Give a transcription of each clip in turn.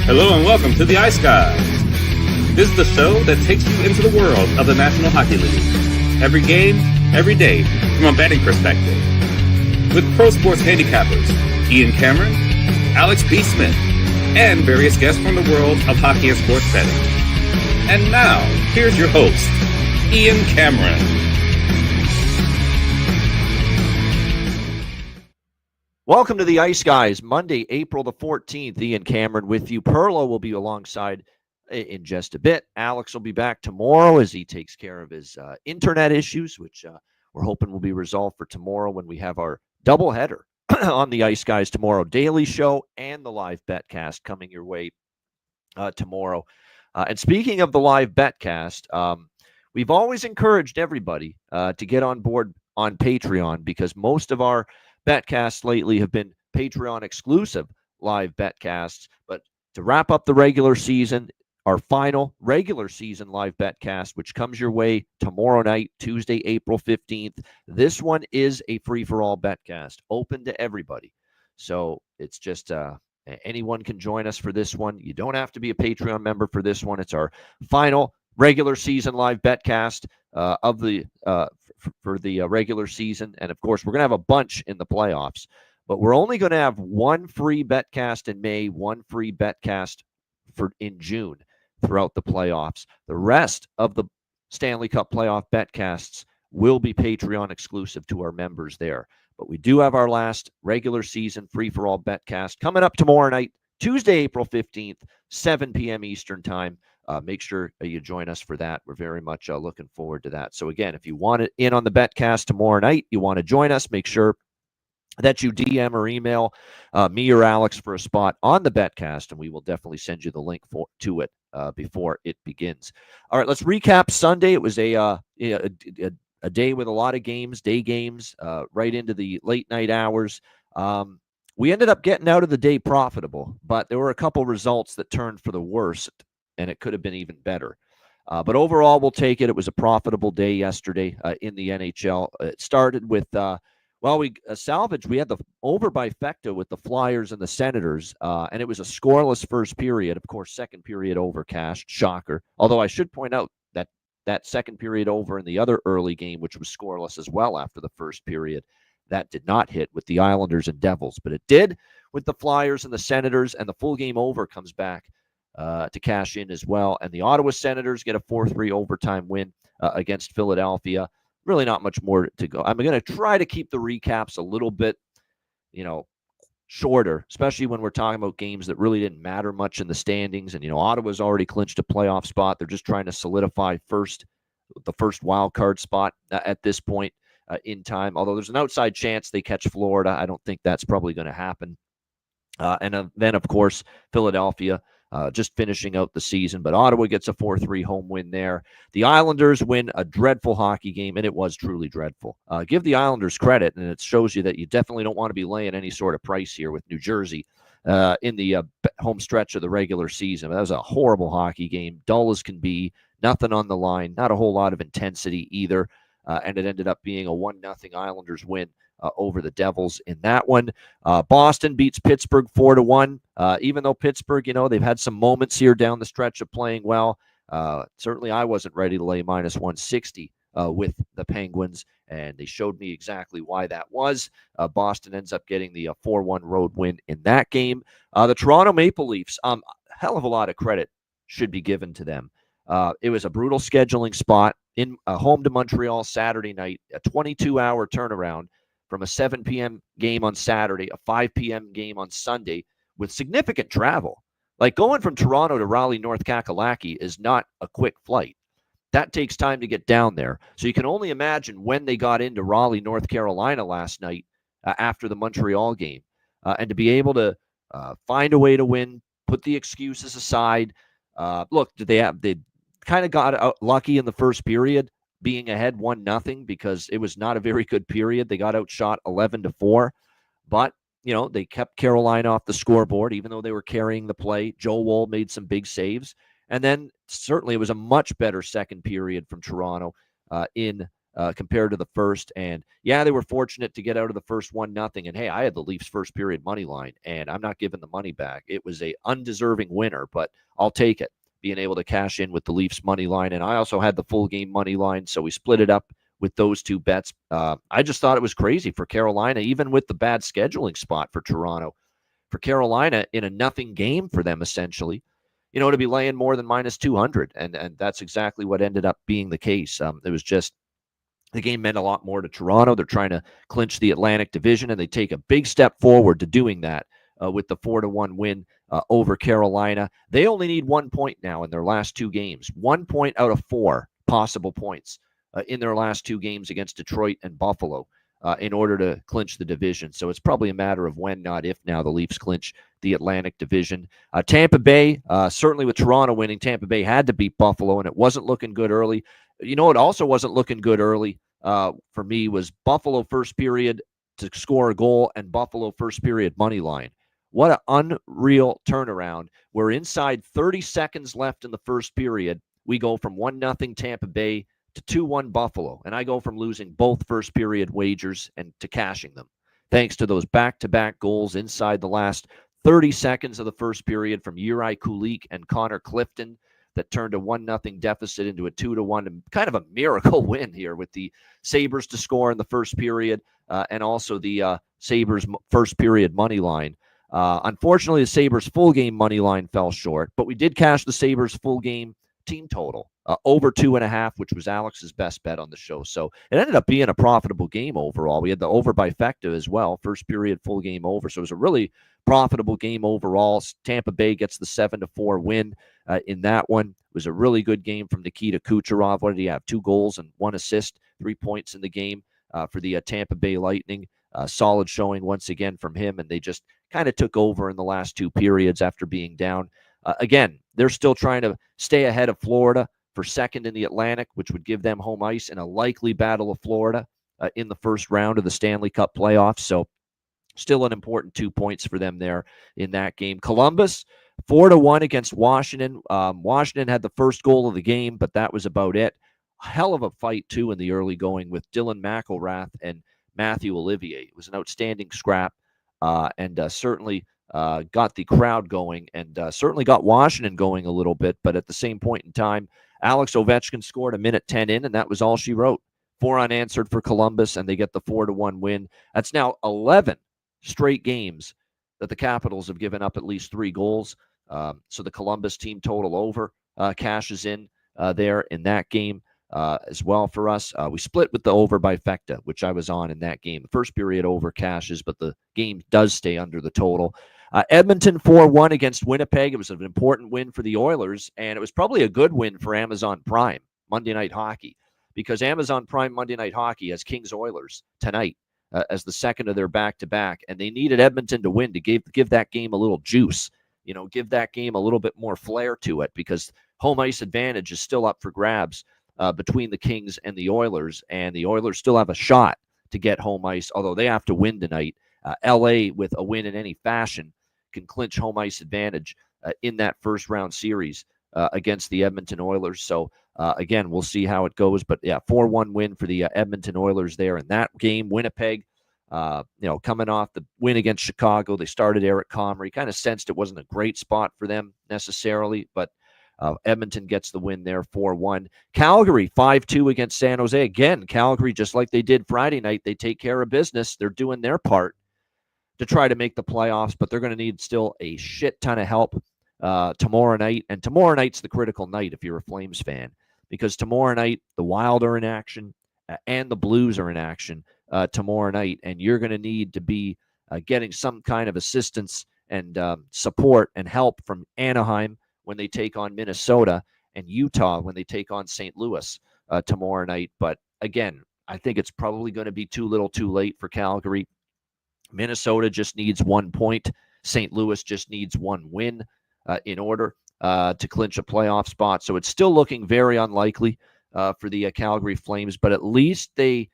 Hello and welcome to the Ice Guys. This is the show that takes you into the world of the National Hockey League. Every game, every day, from a betting perspective. With pro sports handicappers, Ian Cameron, Alex B. Smith, and various guests from the world of hockey and sports betting. And now, here's your host, Ian Cameron. Welcome to the Ice Guys, Monday, April the 14th. Ian Cameron with you. Perlo will be alongside in just a bit. Alex will be back tomorrow as he takes care of his internet issues, which we're hoping will be resolved for tomorrow when we have our doubleheader on the Ice Guys tomorrow. Daily show and the live betcast coming your way tomorrow. And speaking of the live betcast, we've always encouraged everybody to get on board on Patreon because most of our betcasts lately have been Patreon exclusive live betcasts. But to wrap up the regular season, our final regular season live betcast, which comes your way tomorrow night, Tuesday, April 15th. This one is a free-for-all betcast, open to everybody. So it's just anyone can join us for this one. You don't have to be a Patreon member for this one. It's our final regular season live betcast of the for the regular season. And of course, we're going to have a bunch in the playoffs, but we're only going to have one free betcast in May, one free betcast in June throughout the playoffs. The rest of the Stanley Cup playoff betcasts will be Patreon exclusive to our members there. But we do have our last regular season free-for-all betcast coming up tomorrow night, Tuesday, April 15th, 7 p.m. Eastern Time. Make sure you join us for that. We're very much looking forward to that. So again, if you want it in on the betcast tomorrow night, you want to join us, make sure that you DM or email me or Alex for a spot on the betcast, and we will definitely send you the link to it before it begins. All right, let's recap Sunday. It was a day with a lot of games, day games, right into the late night hours. We ended up getting out of the day profitable, but there were a couple results that turned for the worst, and it could have been even better. But overall, we'll take it. It was a profitable day yesterday in the NHL. It started with, we salvaged. We had the over by Fecta with the Flyers and the Senators, and it was a scoreless first period. Of course, second period over cashed. Shocker. Although I should point out that second period over in the other early game, which was scoreless as well after the first period, that did not hit with the Islanders and Devils. But it did with the Flyers and the Senators, and the full game over comes back to cash in as well. And the Ottawa Senators get a 4-3 overtime win against Philadelphia. Really not much more to go. I'm going to try to keep the recaps a little bit, shorter, especially when we're talking about games that really didn't matter much in the standings. And, Ottawa's already clinched a playoff spot. They're just trying to solidify the first wild card spot at this point in time. Although there's an outside chance they catch Florida. I don't think that's probably going to happen. And then, of course, Philadelphia just finishing out the season. But Ottawa gets a 4-3 home win there. The Islanders win a dreadful hockey game, and it was truly dreadful. Give the Islanders credit, and it shows you that you definitely don't want to be laying any sort of price here with New Jersey in the home stretch of the regular season. That was a horrible hockey game, dull as can be, nothing on the line, not a whole lot of intensity either, and it ended up being a 1-0 Islanders win over the Devils in that one. Boston beats Pittsburgh 4-1. Even though Pittsburgh, they've had some moments here down the stretch of playing well. Certainly I wasn't ready to lay minus 160 with the Penguins, and they showed me exactly why that was. Boston ends up getting the 4-1 road win in that game. The Toronto Maple Leafs, hell of a lot of credit should be given to them. It was a brutal scheduling spot in home to Montreal Saturday night, a 22-hour turnaround from a 7 p.m. game on Saturday, a 5 p.m. game on Sunday, with significant travel. Like going from Toronto to Raleigh, North Kakalaki is not a quick flight. That takes time to get down there. So you can only imagine when they got into Raleigh, North Carolina last night after the Montreal game. And to be able to find a way to win, put the excuses aside. Look, they kind of got out lucky in the first period, being ahead 1-0 because it was not a very good period. They got outshot 11-4, but they kept Carolina off the scoreboard, even though they were carrying the play. Joe Woll made some big saves. And then certainly it was a much better second period from Toronto in compared to the first. And yeah, they were fortunate to get out of the first 1-0. And hey, I had the Leafs first period money line, and I'm not giving the money back. It was a undeserving winner, but I'll take it, being able to cash in with the Leafs money line. And I also had the full game money line, so we split it up with those two bets. I just thought it was crazy for Carolina, even with the bad scheduling spot for Toronto, for Carolina in a nothing game for them, essentially, to be laying more than minus 200. And that's exactly what ended up being the case. It was just, the game meant a lot more to Toronto. They're trying to clinch the Atlantic Division, and they take a big step forward to doing that with the 4-1 win over Carolina. They only need 1 point now in their last two games. 1 point out of 4 possible points in their last two games against Detroit and Buffalo in order to clinch the division. So it's probably a matter of when, not if, now the Leafs clinch the Atlantic Division. Tampa Bay, certainly with Toronto winning, Tampa Bay had to beat Buffalo, and it wasn't looking good early. It also wasn't looking good early for me was Buffalo first period to score a goal and Buffalo first period money line. What an unreal turnaround. We're inside 30 seconds left in the first period. We go from 1-0 Tampa Bay to 2-1 Buffalo, and I go from losing both first period wagers and to cashing them, thanks to those back-to-back goals inside the last 30 seconds of the first period from Juraj Kulich and Connor Clifton that turned a 1-0 deficit into a 2-1, kind of a miracle win here with the Sabres to score in the first period and also the Sabres first period money line. Unfortunately, the Sabres full game money line fell short, but we did cash the Sabres full game team total over 2.5, which was Alex's best bet on the show. So it ended up being a profitable game overall. We had the over by Fecta as well, first period full game over. So it was a really profitable game overall. Tampa Bay gets the 7-4 win in that one. It was a really good game from Nikita Kucherov. What did he have? 2 goals and 1 assist, 3 points in the game for the Tampa Bay Lightning. Solid showing once again from him, and they just kind of took over in the last 2 periods after being down. Again, they're still trying to stay ahead of Florida for second in the Atlantic, which would give them home ice in a likely Battle of Florida in the first round of the Stanley Cup playoffs. So still an important 2 points for them there in that game. Columbus, 4-1 against Washington. Washington had the first goal of the game, but that was about it. A hell of a fight, too, in the early going with Dylan McIlrath and Matthew Olivier. It was an outstanding scrap and certainly got the crowd going and certainly got Washington going a little bit. But at the same point in time, Alex Ovechkin scored a minute 10 in, and that was all she wrote. 4 unanswered for Columbus, and they get the 4-1 win. That's now 11 straight games that the Capitals have given up at least 3 goals. So the Columbus team total over cashes in there in that game as well for us. We split with the over by Fecta, which I was on in that game. The first period over cashes, but the game does stay under the total. Edmonton 4-1 against Winnipeg. It was an important win for the Oilers, and it was probably a good win for Amazon Prime Monday Night Hockey, because Amazon Prime Monday Night Hockey has Kings Oilers tonight as the second of their back-to-back, and they needed Edmonton to win to give that game a little juice, give that game a little bit more flair to it, because home ice advantage is still up for grabs between the Kings and the Oilers, and the Oilers still have a shot to get home ice, although they have to win tonight. LA, with a win in any fashion, can clinch home ice advantage in that first-round series against the Edmonton Oilers. So, again, we'll see how it goes. But, yeah, 4-1 win for the Edmonton Oilers there in that game. Winnipeg, coming off the win against Chicago, they started Eric Comrie. Kind of sensed it wasn't a great spot for them necessarily, but Edmonton gets the win there, 4-1. Calgary, 5-2 against San Jose. Again, Calgary, just like they did Friday night, they take care of business. They're doing their part to try to make the playoffs, but they're going to need still a shit ton of help tomorrow night. And tomorrow night's the critical night if you're a Flames fan, because tomorrow night the Wild are in action and the Blues are in action tomorrow night, and you're going to need to be getting some kind of assistance and support and help from Anaheim when they take on Minnesota, and Utah when they take on St. Louis tomorrow night. But again, I think it's probably going to be too little too late for Calgary. Minnesota just needs 1 point. St. Louis just needs 1 win in order to clinch a playoff spot. So it's still looking very unlikely for the Calgary Flames, but at least they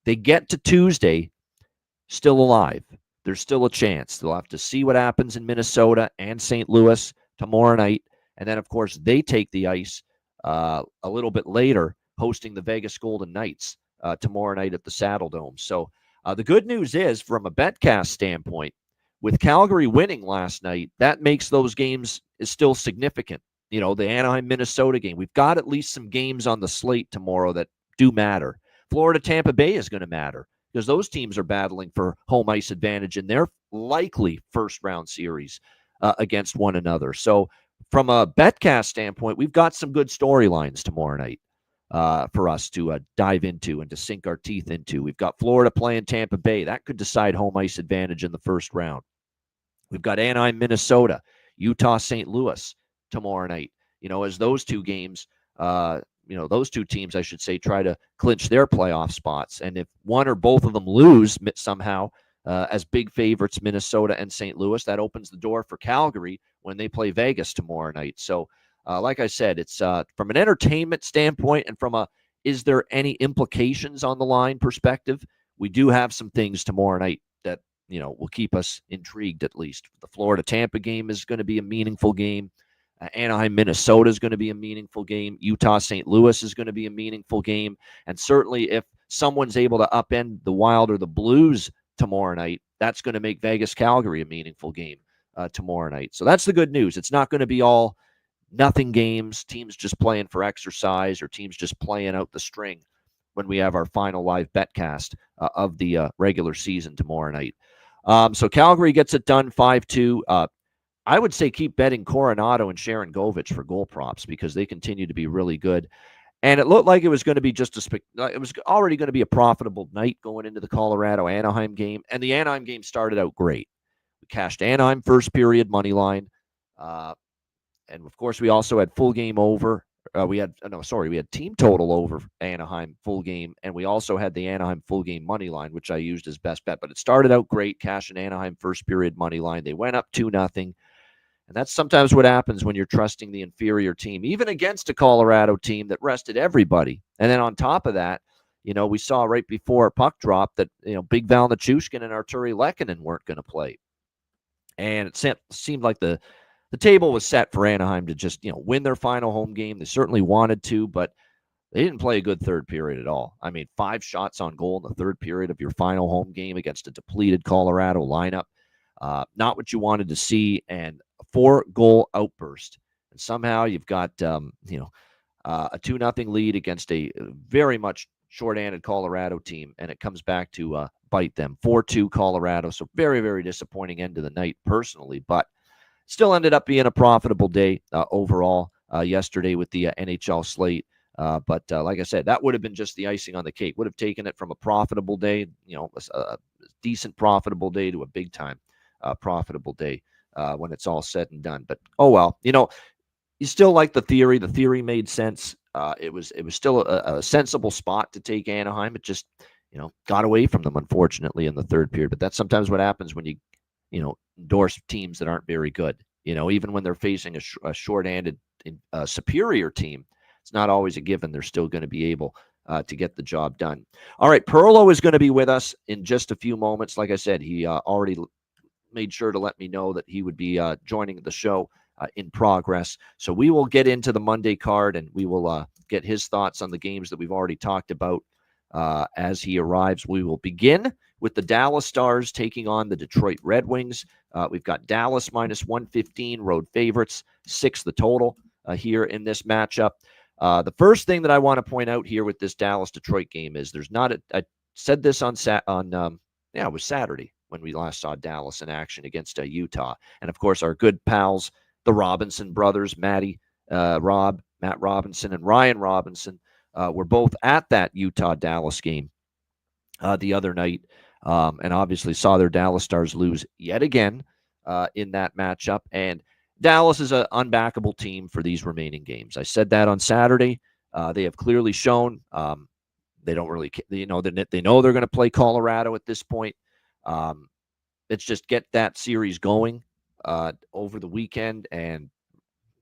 get to Tuesday still alive. There's still a chance. They'll have to see what happens in Minnesota and St. Louis tomorrow night. And then, of course, they take the ice a little bit later, hosting the Vegas Golden Knights tomorrow night at the Saddle Dome. So the good news is, from a betcast standpoint, with Calgary winning last night, that makes those games is still significant. The Anaheim-Minnesota game. We've got at least some games on the slate tomorrow that do matter. Florida-Tampa Bay is going to matter because those teams are battling for home ice advantage in their likely first-round series against one another. So from a betcast standpoint, we've got some good storylines tomorrow night for us to dive into and to sink our teeth into. We've got Florida playing Tampa Bay. That could decide home ice advantage in the first round. We've got Anaheim, Minnesota, Utah, St. Louis tomorrow night. As those two games, those two teams, I should say, try to clinch their playoff spots. And if one or both of them lose somehow as big favorites, Minnesota and St. Louis, that opens the door for Calgary when they play Vegas tomorrow night. So, like I said, it's from an entertainment standpoint and from is there any implications on the line perspective, we do have some things tomorrow night that will keep us intrigued at least. The Florida-Tampa game is going to be a meaningful game. Anaheim, Minnesota is going to be a meaningful game. Utah, St. Louis is going to be a meaningful game. And certainly if someone's able to upend the Wild or the Blues tomorrow night, that's going to make Vegas, Calgary a meaningful game tomorrow night. So that's the good news. It's not going to be all nothing games, teams just playing for exercise or teams just playing out the string when we have our final live betcast of the regular season tomorrow night. So Calgary gets it done 5-2. I would say keep betting Coronado and Sharon Govich for goal props because they continue to be really good. And it looked like it was going to be it was already going to be a profitable night going into the Colorado-Anaheim game. And the Anaheim game started out great. We cashed Anaheim first period money line. And of course, we also had full game over. We had team total over Anaheim full game. And we also had the Anaheim full game money line, which I used as best bet. But it started out great, cashing Anaheim first period money line. They went up 2-0. And that's sometimes what happens when you're trusting the inferior team, even against a Colorado team that rested everybody. And then on top of that, we saw right before puck drop that, Big Val Nichushkin and Arturi Lehkonen weren't going to play. And it seemed like the table was set for Anaheim to just, win their final home game. They certainly wanted to, but they didn't play a good third period at all. I mean, 5 shots on goal in the third period of your final home game against a depleted Colorado lineup. Not what you wanted to see, and a 4-goal outburst. And somehow you've got, a 2-0 lead against a very much short-handed Colorado team, and it comes back to bite them. 4-2 Colorado, so very, very disappointing end to the night personally, but still ended up being a profitable day overall yesterday with the NHL slate. But like I said, that would have been just the icing on the cake. Would have taken it from a profitable day, a decent profitable day to a big-time profitable day when it's all said and done. But oh well, you still like the theory. The theory made sense. It was still a sensible spot to take Anaheim. It just got away from them, unfortunately, in the third period. But that's sometimes what happens when you endorse teams that aren't very good. Even when they're facing a short-handed superior team, it's not always a given they're still going to be able to get the job done. All right, Perlo is going to be with us in just a few moments. Like I said, he already made sure to let me know that he would be joining the show in progress. So we will get into the Monday card, and we will get his thoughts on the games that we've already talked about as he arrives. We will begin with the Dallas Stars taking on the Detroit Red Wings. We've got Dallas minus 115 road favorites, 6 the total here in this matchup. The first thing that I want to point out here with this Dallas-Detroit game is there's not I said this it was Saturday when we last saw Dallas in action against Utah. And, of course, our good pals, the Robinson brothers, Matt Robinson and Ryan Robinson, were both at that Utah-Dallas game the other night and obviously saw their Dallas Stars lose yet again in that matchup. And Dallas is an unbackable team for these remaining games. I said that on Saturday. They have clearly shown they don't really, they know they're going to play Colorado at this point. It's just get that series going over the weekend, and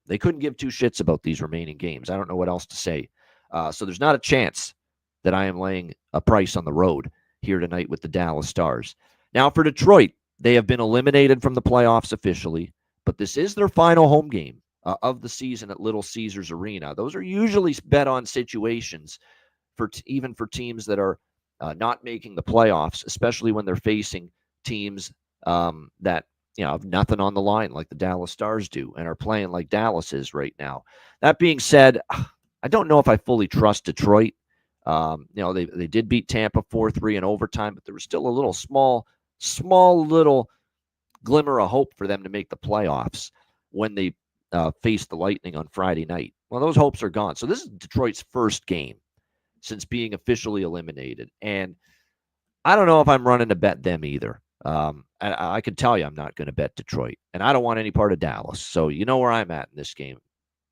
they couldn't give 2 shits about these remaining games. I don't know what else to say. So there's not a chance that I am laying a price on the road here tonight with the Dallas Stars. Now for Detroit, they have been eliminated from the playoffs officially, but this is their final home game of the season at Little Caesars Arena. Those are usually bet-on situations even for teams that are not making the playoffs, especially when they're facing teams that have nothing on the line like the Dallas Stars do and are playing like Dallas is right now. That being said, I don't know if I fully trust Detroit. They did beat Tampa 4-3 in overtime, but there was still a little small little glimmer of hope for them to make the playoffs when they faced the Lightning on Friday night. Well, those hopes are gone. So this is Detroit's first game since being officially eliminated. And I don't know if I'm running to bet them either. I can tell you I'm not going to bet Detroit. And I don't want any part of Dallas. So you know where I'm at in this game.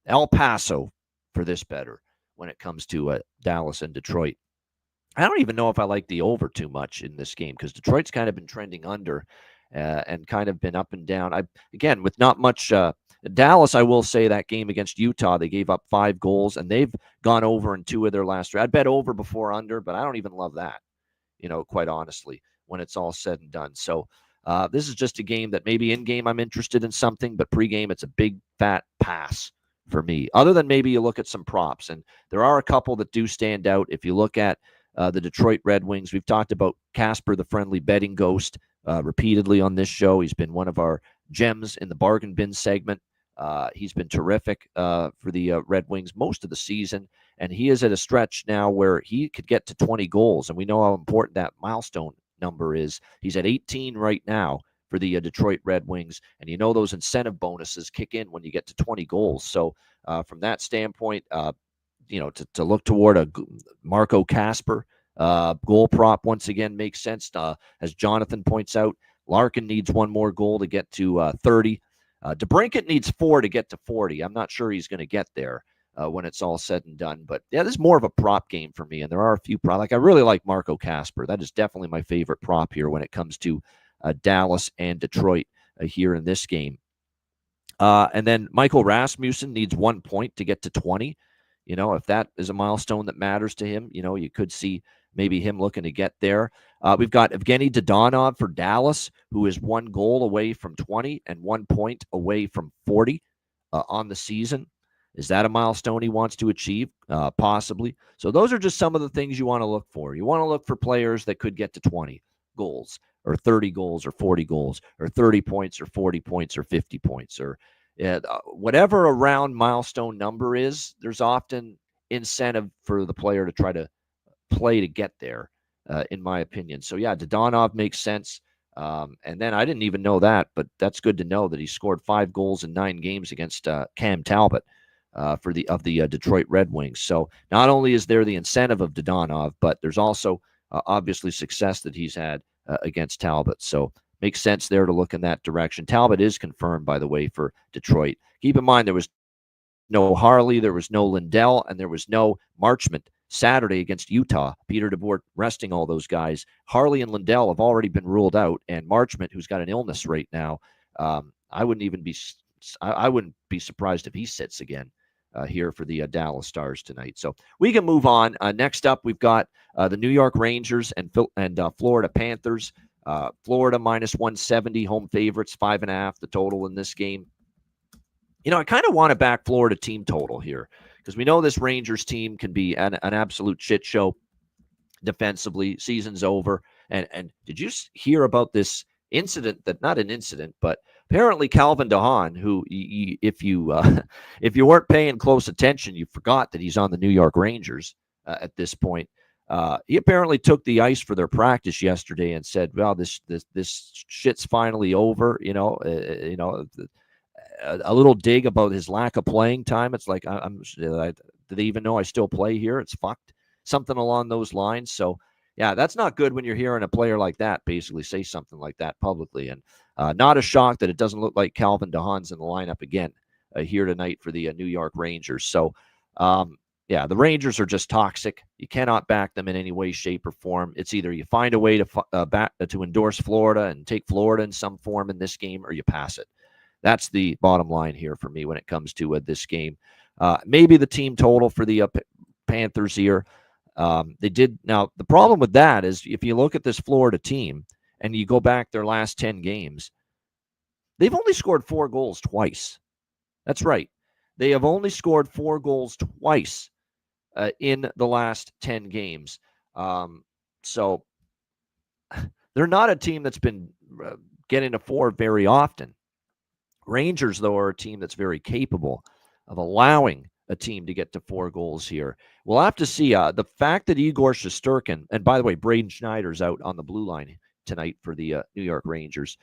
El Paso for this better when it comes to Dallas and Detroit. I don't even know if I like the over too much in this game because Detroit's kind of been trending under and kind of been up and down. Again, with not much Dallas, I will say that game against Utah, they gave up 5 goals, and they've gone over in 2 of their last 3. I'd bet over before under, but I don't even love that, quite honestly, when it's all said and done. So this is just a game that maybe in-game I'm interested in something, but pre-game it's a big, fat pass for me, other than maybe you look at some props. And there are a couple that do stand out. If you look at the Detroit Red Wings, we've talked about Casper, the friendly betting ghost, repeatedly on this show. He's been one of our gems in the bargain bin segment. He's been terrific for the Red Wings most of the season, and he is at a stretch now where he could get to 20 goals, and we know how important that milestone number is. He's at 18 right now for the Detroit Red Wings, and those incentive bonuses kick in when you get to 20 goals. So from that standpoint, to look toward a Marco Casper goal prop once again makes sense. As Jonathan points out, Larkin needs 1 more goal to get to 30. DeBrincat needs 4 to get to 40. I'm not sure he's going to get there when it's all said and done. But, yeah, this is more of a prop game for me, and there are a few props. I really like Marco Casper. That is definitely my favorite prop here when it comes to Dallas and Detroit here in this game. And then Michael Rasmussen needs 1 point to get to 20. If that is a milestone that matters to him, you could see maybe him looking to get there. We've got Evgeny Dodonov for Dallas, who is 1 goal away from 20 and 1 point away from 40 on the season. Is that a milestone he wants to achieve? Possibly. So those are just some of the things you want to look for. You want to look for players that could get to 20 goals or 30 goals or 40 goals or 30 points or 40 points or 50 points or whatever a round milestone number is. There's often incentive for the player to try to play to get there, in my opinion. So, yeah, Dodonov makes sense. And then I didn't even know that, but that's good to know that he scored 5 goals in 9 games against Cam Talbot for the Detroit Red Wings. So not only is there the incentive of Dodonov, but there's also obviously success that he's had against Talbot. So makes sense there to look in that direction. Talbot is confirmed, by the way, for Detroit. Keep in mind there was no Harley, there was no Lindell, and there was no Marchment Saturday against Utah. Peter DeBoer resting all those guys. Harley and Lindell have already been ruled out, and Marchment, who's got an illness right now, I wouldn't be surprised if he sits again here for the Dallas Stars tonight. So we can move on. Next up, we've got the New York Rangers and Florida Panthers. Florida minus 170, home favorites, 5.5 the total in this game. I kind of want to back Florida team total here because we know this Rangers team can be an absolute shit show defensively. Season's over. And did you hear about this incident not an incident, but apparently Calvin DeHaan, who if you weren't paying close attention, you forgot that he's on the New York Rangers at this point. He apparently took the ice for their practice yesterday and said, "Well, this shit's finally over." A little dig about his lack of playing time. It's like, do they even know I still play here? It's fucked. Something along those lines. So, yeah, that's not good when you're hearing a player like that basically say something like that publicly. And not a shock that it doesn't look like Calvin DeHaan's in the lineup again here tonight for the New York Rangers. So, yeah, the Rangers are just toxic. You cannot back them in any way, shape, or form. It's either you find a way to endorse Florida and take Florida in some form in this game, or you pass it. That's the bottom line here for me when it comes to this game. Maybe the team total for the Panthers here. They did. Now, the problem with that is if you look at this Florida team and you go back their last 10 games, they've only scored 4 goals twice. That's right. They have only scored 4 goals twice in the last 10 games. So they're not a team that's been getting to 4 very often. Rangers, though, are a team that's very capable of allowing a team to get to 4 goals here. We'll have to see. The fact that Igor Shesterkin, and by the way, Braden Schneider's out on the blue line tonight for the New York Rangers.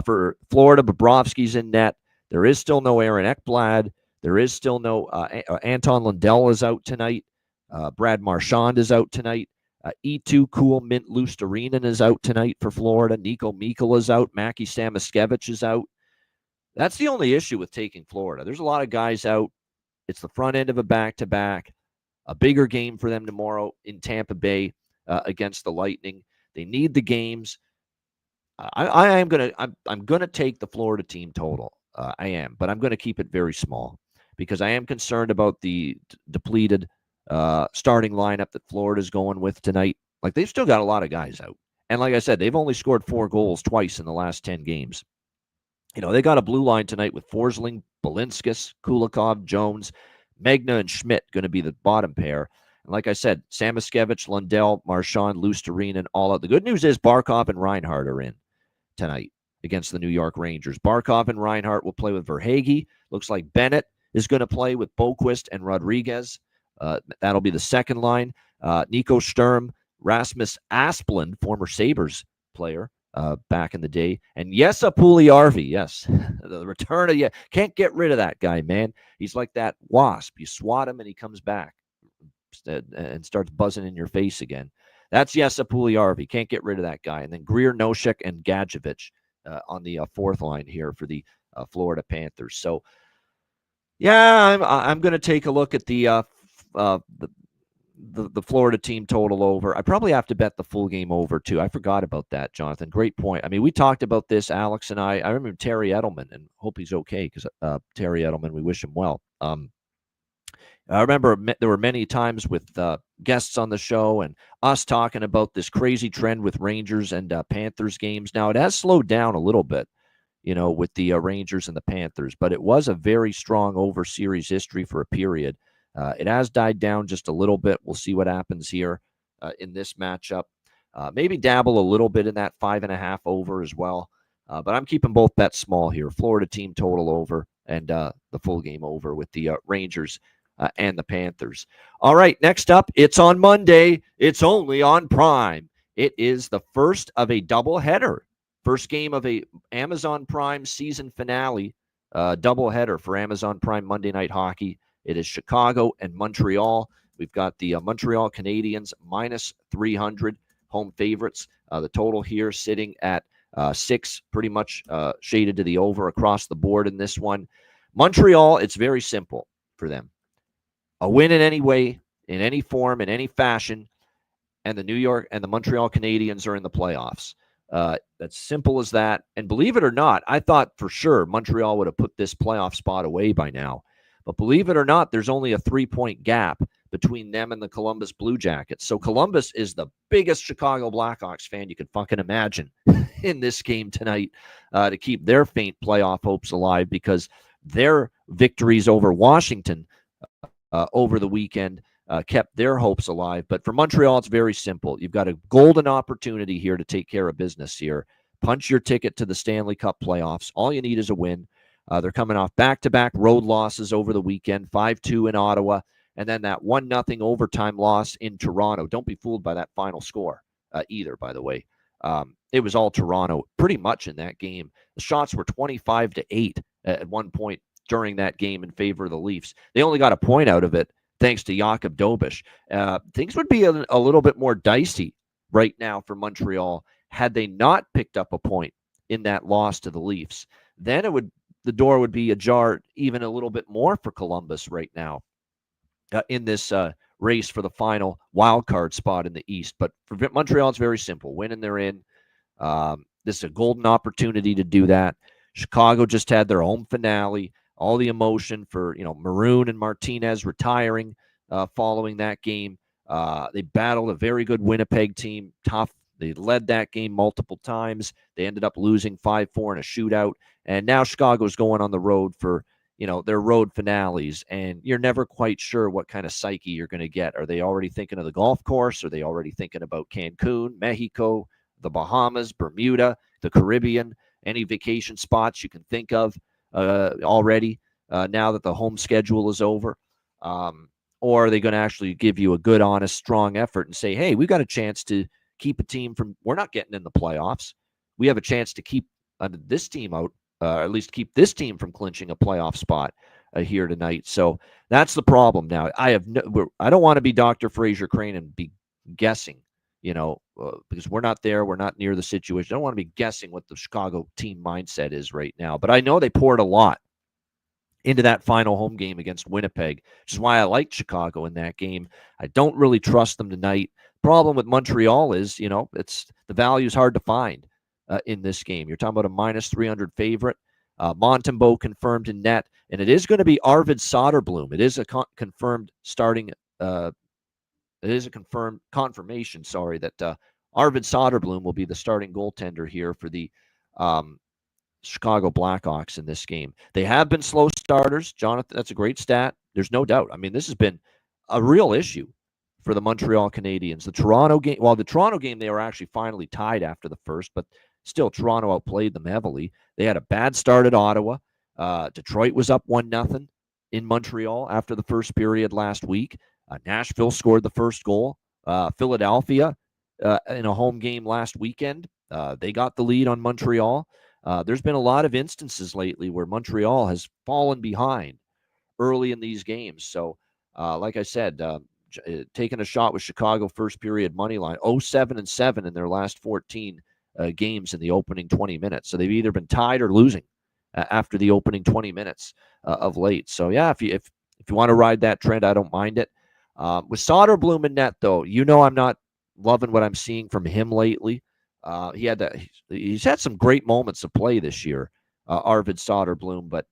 For Florida, Bobrovsky's in net. There is still no Aaron Ekblad. There is still no Anton Lundell is out tonight. Brad Marchand is out tonight. E2 Cool Mint Lusterinen is out tonight for Florida. Nico Mikkel is out. Mackie Samoskevich is out. That's the only issue with taking Florida. There's a lot of guys out. It's the front end of a back-to-back. A bigger game for them tomorrow in Tampa Bay against the Lightning. They need the games. I'm gonna take the Florida team total. I am, but I'm going to keep it very small because I am concerned about the depleted starting lineup that Florida's going with tonight. Like, they've still got a lot of guys out, and like I said, they've only scored 4 goals twice in the last 10 games. You know, they got a blue line tonight with Forsling, Balinskis, Kulikov, Jones, Megna, and Schmidt going to be the bottom pair. And like I said, Samoskevich, Lundell, Marchand, Lusterinen, all out. The good news is Barkov and Reinhart are in tonight against the New York Rangers. Barkov and Reinhart will play with Verhaeghe. Looks like Bennett is going to play with Boquist and Rodriguez. That'll be the second line. Nico Sturm, Rasmus Asplund, former Sabres player back in the day, and Jesse Puljujärvi. Yes, the return of can't get rid of that guy, man. He's like that wasp. You swat him and he comes back and starts buzzing in your face again. That's Jesse Puljujärvi. Can't get rid of that guy. And then Greer, Nosek, and Gadjevich on the fourth line here for the Florida Panthers. So, yeah, I'm going to take a look at the Florida team total over. I probably have to bet the full game over too. I forgot about that, Jonathan. Great point. I mean, we talked about this, Alex and I. I remember Terry Edelman, and hope he's okay because Terry Edelman, we wish him well. I remember there were many times with guests on the show and us talking about this crazy trend with Rangers and Panthers games. Now, it has slowed down a little bit, you know, with the Rangers and the Panthers, but it was a very strong over series history for a period. It has died down just a little bit. We'll see what happens here in this matchup. Maybe dabble a little bit in that 5.5 over as well. But I'm keeping both bets small here. Florida team total over and the full game over with the Rangers and the Panthers. All right, next up, it's on Monday. It's only on Prime. It is the first of a doubleheader. First game of a Amazon Prime season finale doubleheader for Amazon Prime Monday Night Hockey. It is Chicago and Montreal. We've got the Montreal Canadiens minus 300 home favorites. The total here sitting at 6, pretty much shaded to the over across the board in this one. Montreal, it's very simple for them. A win in any way, in any form, in any fashion, and the New York and the Montreal Canadiens are in the playoffs. That's simple as that. And believe it or not, I thought for sure Montreal would have put this playoff spot away by now. But believe it or not, there's only a 3-point gap between them and the Columbus Blue Jackets. So Columbus is the biggest Chicago Blackhawks fan you could fucking imagine in this game tonight to keep their faint playoff hopes alive, because their victories over Washington over the weekend kept their hopes alive. But for Montreal, it's very simple. You've got a golden opportunity here to take care of business here. Punch your ticket to the Stanley Cup playoffs. All you need is a win. They're coming off back-to-back road losses over the weekend, 5-2 in Ottawa, and then that 1-0 overtime loss in Toronto. Don't be fooled by that final score either, by the way. It was all Toronto pretty much in that game. The shots were 25-8 at one point during that game in favor of the Leafs. They only got a point out of it thanks to Jakub Dobeš. Things would be a little bit more dicey right now for Montreal had they not picked up a point in that loss to the Leafs. Then the door would be ajar even a little bit more for Columbus right now in this race for the final wild card spot in the East. But for Montreal, it's very simple. Win and they're in. This is a golden opportunity to do that. Chicago just had their home finale. All the emotion for, Maroon and Martinez retiring following that game. They battled a very good Winnipeg team, tough. They led that game multiple times. They ended up losing 5-4 in a shootout. And now Chicago's going on the road for, their road finales, and you're never quite sure what kind of psyche you're going to get. Are they already thinking of the golf course? Are they already thinking about Cancun, Mexico, the Bahamas, Bermuda, the Caribbean, any vacation spots you can think of already now that the home schedule is over? Or are they going to actually give you a good, honest, strong effort and say, hey, we've got a chance to keep a team from, we're not getting in the playoffs. We have a chance to keep this team out, at least keep this team from clinching a playoff spot here tonight. So that's the problem now. I don't want to be Dr. Fraser Crane and be guessing, because we're not there. We're not near the situation. I don't want to be guessing what the Chicago team mindset is right now. But I know they poured a lot into that final home game against Winnipeg, which is why I liked Chicago in that game. I don't really trust them tonight. Problem with Montreal is, it's the value is hard to find in this game. You're talking about a minus 300 favorite. Montembeault confirmed in net, and it is going to be Arvid Soderblom. It is a confirmed starting. It is a confirmation. Sorry, that Arvid Soderblom will be the starting goaltender here for the Chicago Blackhawks in this game. They have been slow starters, Jonathan. That's a great stat. There's no doubt. I mean, this has been a real issue for the Montreal Canadiens. The Toronto game, they were actually finally tied after the first, but still Toronto outplayed them heavily. They had a bad start at Ottawa. Detroit was up 1-0 in Montreal after the first period last week. Nashville scored the first goal. Philadelphia in a home game last weekend, they got the lead on Montreal. There's been a lot of instances lately where Montreal has fallen behind early in these games. So, like I said, taking a shot with Chicago first period money line, 0-7-7 in their last 14 games in the opening 20 minutes. So they've either been tied or losing after the opening 20 minutes of late. So yeah, if you want to ride that trend, I don't mind it. With Soderblom in net, though, I'm not loving what I'm seeing from him lately. He's had some great moments of play this year, Arvid Soderblom, but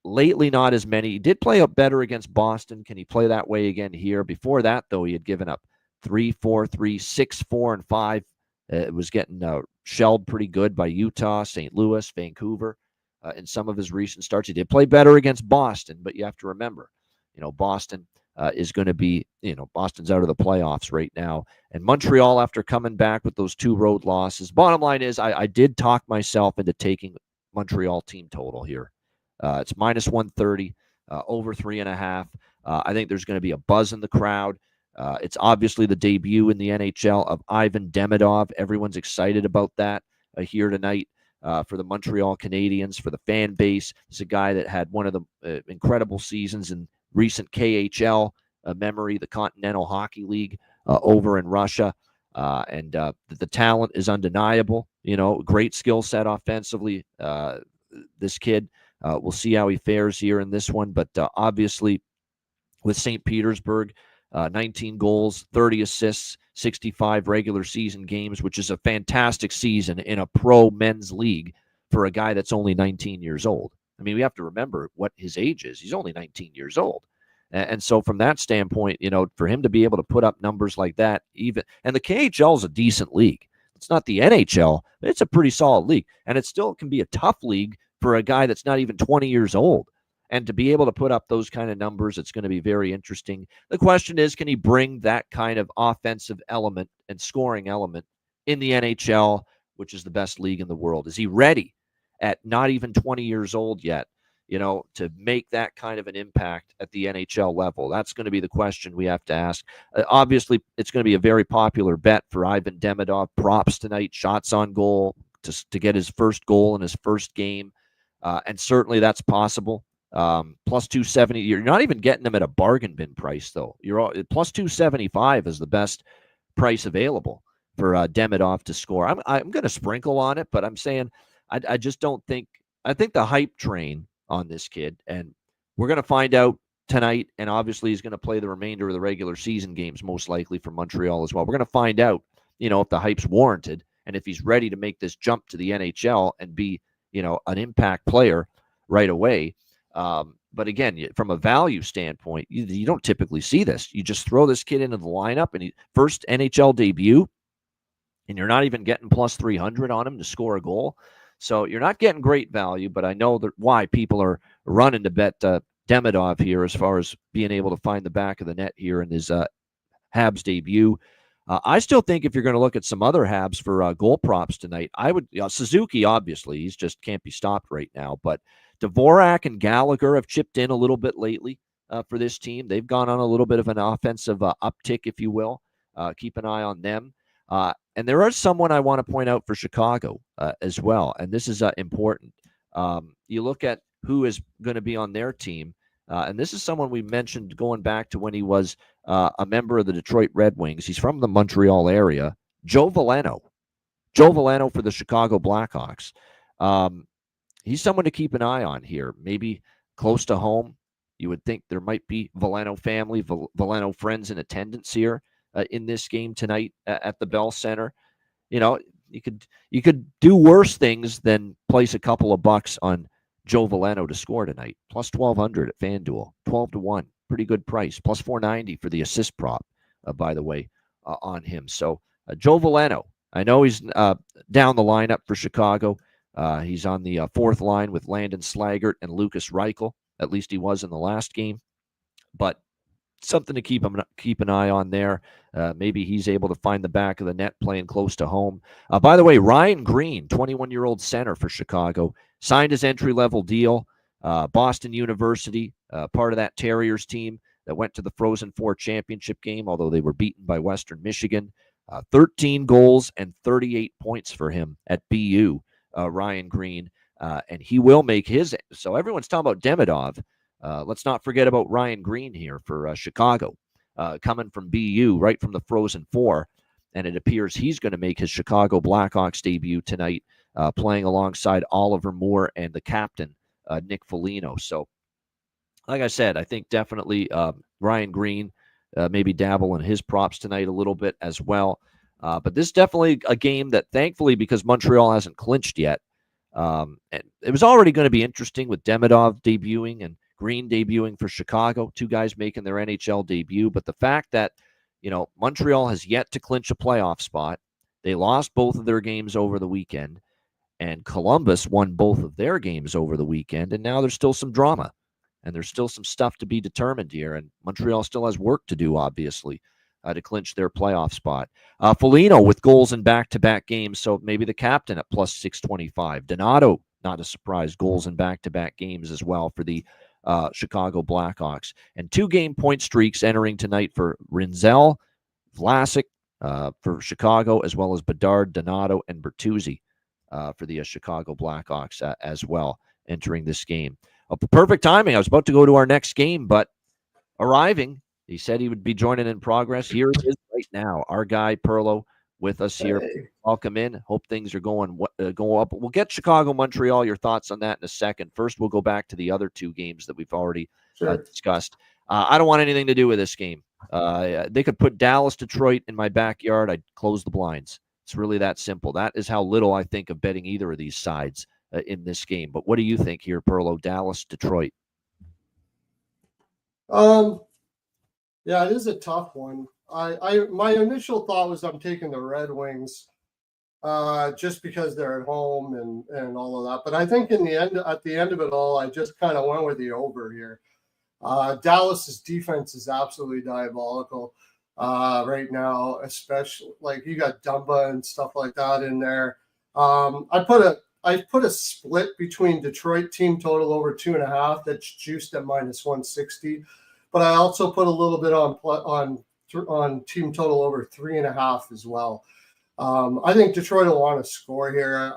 lately not as many. He did play up better against Boston. Can he play that way again here? Before that, though, he had given up 3-4, 3-6, 4, and 5. It was getting shelled pretty good by Utah, St. Louis, Vancouver in some of his recent starts. He did play better against Boston, but you have to remember, Boston is going to be, Boston's out of the playoffs right now. And Montreal, after coming back with those 2 road losses, bottom line is I did talk myself into taking Montreal team total here. It's minus 130, over 3.5. I think there's going to be a buzz in the crowd. It's obviously the debut in the NHL of Ivan Demidov. Everyone's excited about that here tonight for the Montreal Canadiens, for the fan base. He's a guy that had one of the incredible seasons in recent KHL memory, the Continental Hockey League over in Russia. And the talent is undeniable. Great skill set offensively. This kid, we'll see how he fares here in this one. But obviously, with St. Petersburg, 19 goals, 30 assists, 65 regular season games, which is a fantastic season in a pro men's league for a guy that's only 19 years old. I mean, we have to remember what his age is. He's only 19 years old. And so from that standpoint, for him to be able to put up numbers like that, and the KHL is a decent league. It's not the NHL, but it's a pretty solid league. And it still can be a tough league for a guy that's not even 20 years old. And to be able to put up those kind of numbers, it's going to be very interesting. The question is, can he bring that kind of offensive element and scoring element in the NHL, which is the best league in the world? Is he ready at not even 20 years old yet, to make that kind of an impact at the NHL level? That's going to be the question we have to ask. Obviously, it's going to be a very popular bet for Ivan Demidov. Props tonight, shots on goal to get his first goal in his first game. And certainly that's possible. Plus 270. You're not even getting them at a bargain bin price, though. You're plus 275 is the best price available for Demidov to score. I'm going to sprinkle on it, but I'm saying I just don't think. I think the hype train on this kid, and we're going to find out tonight. And obviously, he's going to play the remainder of the regular season games, most likely for Montreal as well. We're going to find out, if the hype's warranted and if he's ready to make this jump to the NHL and be, an impact player right away. But again, from a value standpoint, you don't typically see this. You just throw this kid into the lineup and first NHL debut, and you're not even getting plus 300 on him to score a goal. So you're not getting great value, but I know that why people are running to bet Demidov here as far as being able to find the back of the net here in his Habs debut. I still think if you're going to look at some other Habs for goal props tonight, I would Suzuki, obviously, he's just can't be stopped right now. But Dvorak and Gallagher have chipped in a little bit lately for this team. They've gone on a little bit of an offensive uptick, if you will. Keep an eye on them. And there is someone I want to point out for Chicago as well, and this is important. You look at who is going to be on their team, and this is someone we mentioned going back to when he was a member of the Detroit Red Wings. He's from the Montreal area. Joe Veleno. Joe Veleno for the Chicago Blackhawks. He's someone to keep an eye on here. Maybe close to home. You would think there might be Veleno family, Veleno friends in attendance here in this game tonight at the Bell Center. You know, you could do worse things than place a couple of bucks on Joe Veleno to score tonight. Plus 1,200 at FanDuel, 12-1. Pretty good price. Plus 490 for the assist prop, by the way, on him. So Joe Veleno, I know he's down the lineup for Chicago. He's on the fourth line with Landon Slaggert and Lucas Reichel. At least he was in the last game. But something to keep an eye on there. Maybe he's able to find the back of the net playing close to home. By the way, Ryan Green, 21-year-old center for Chicago, signed his entry-level deal. Boston University, part of that Terriers team that went to the Frozen Four championship game, although they were beaten by Western Michigan. 13 goals and 38 points for him at BU, Ryan Green. And he will make his. So everyone's talking about Demidov. Let's not forget about Ryan Green here for Chicago, coming from BU, right from the Frozen Four. And it appears he's going to make his Chicago Blackhawks debut tonight, playing alongside Oliver Moore and the captain, Nick Foligno. So, like I said, I think definitely Ryan Green maybe dabble in his props tonight a little bit as well. But this is definitely a game that, thankfully, because Montreal hasn't clinched yet, and it was already going to be interesting with Demidov debuting and Green debuting for Chicago, two guys making their NHL debut. But the fact that, Montreal has yet to clinch a playoff spot, they lost both of their games over the weekend, and Columbus won both of their games over the weekend, and now there's still some drama, and there's still some stuff to be determined here, and Montreal still has work to do, obviously, to clinch their playoff spot. Foligno with goals in back-to-back games, so maybe the captain at plus 625. Donato, not a surprise, goals in back-to-back games as well for the Chicago Blackhawks. And 2-game point streaks entering tonight for Rinzel, Vlasic for Chicago, as well as Bedard, Donato, and Bertuzzi for the Chicago Blackhawks as well entering this game. Perfect timing. I was about to go to our next game, but arriving, he said he would be joining in progress. Here it is right now. Our guy, Perlo, with us here. Hey. Welcome in. Hope things are going up. We'll get Chicago, Montreal, your thoughts on that in a second. First, we'll go back to the other two games that we've already discussed. I don't want anything to do with this game. They could put Dallas, Detroit in my backyard. I'd close the blinds. It's really that simple. That is how little I think of betting either of these sides in this game. But what do you think here, Perlo? Dallas, Detroit? Yeah, it is a tough one. My initial thought was I'm taking the Red Wings just because they're at home and all of that. But I think at the end of it all, I just kind of went with the over here. Dallas's defense is absolutely diabolical right now, especially like you got Dumba and stuff like that in there. I put a split between Detroit team total over 2.5 that's juiced at minus 160, but I also put a little bit on team total over 3.5 as well. I think Detroit will want to score here.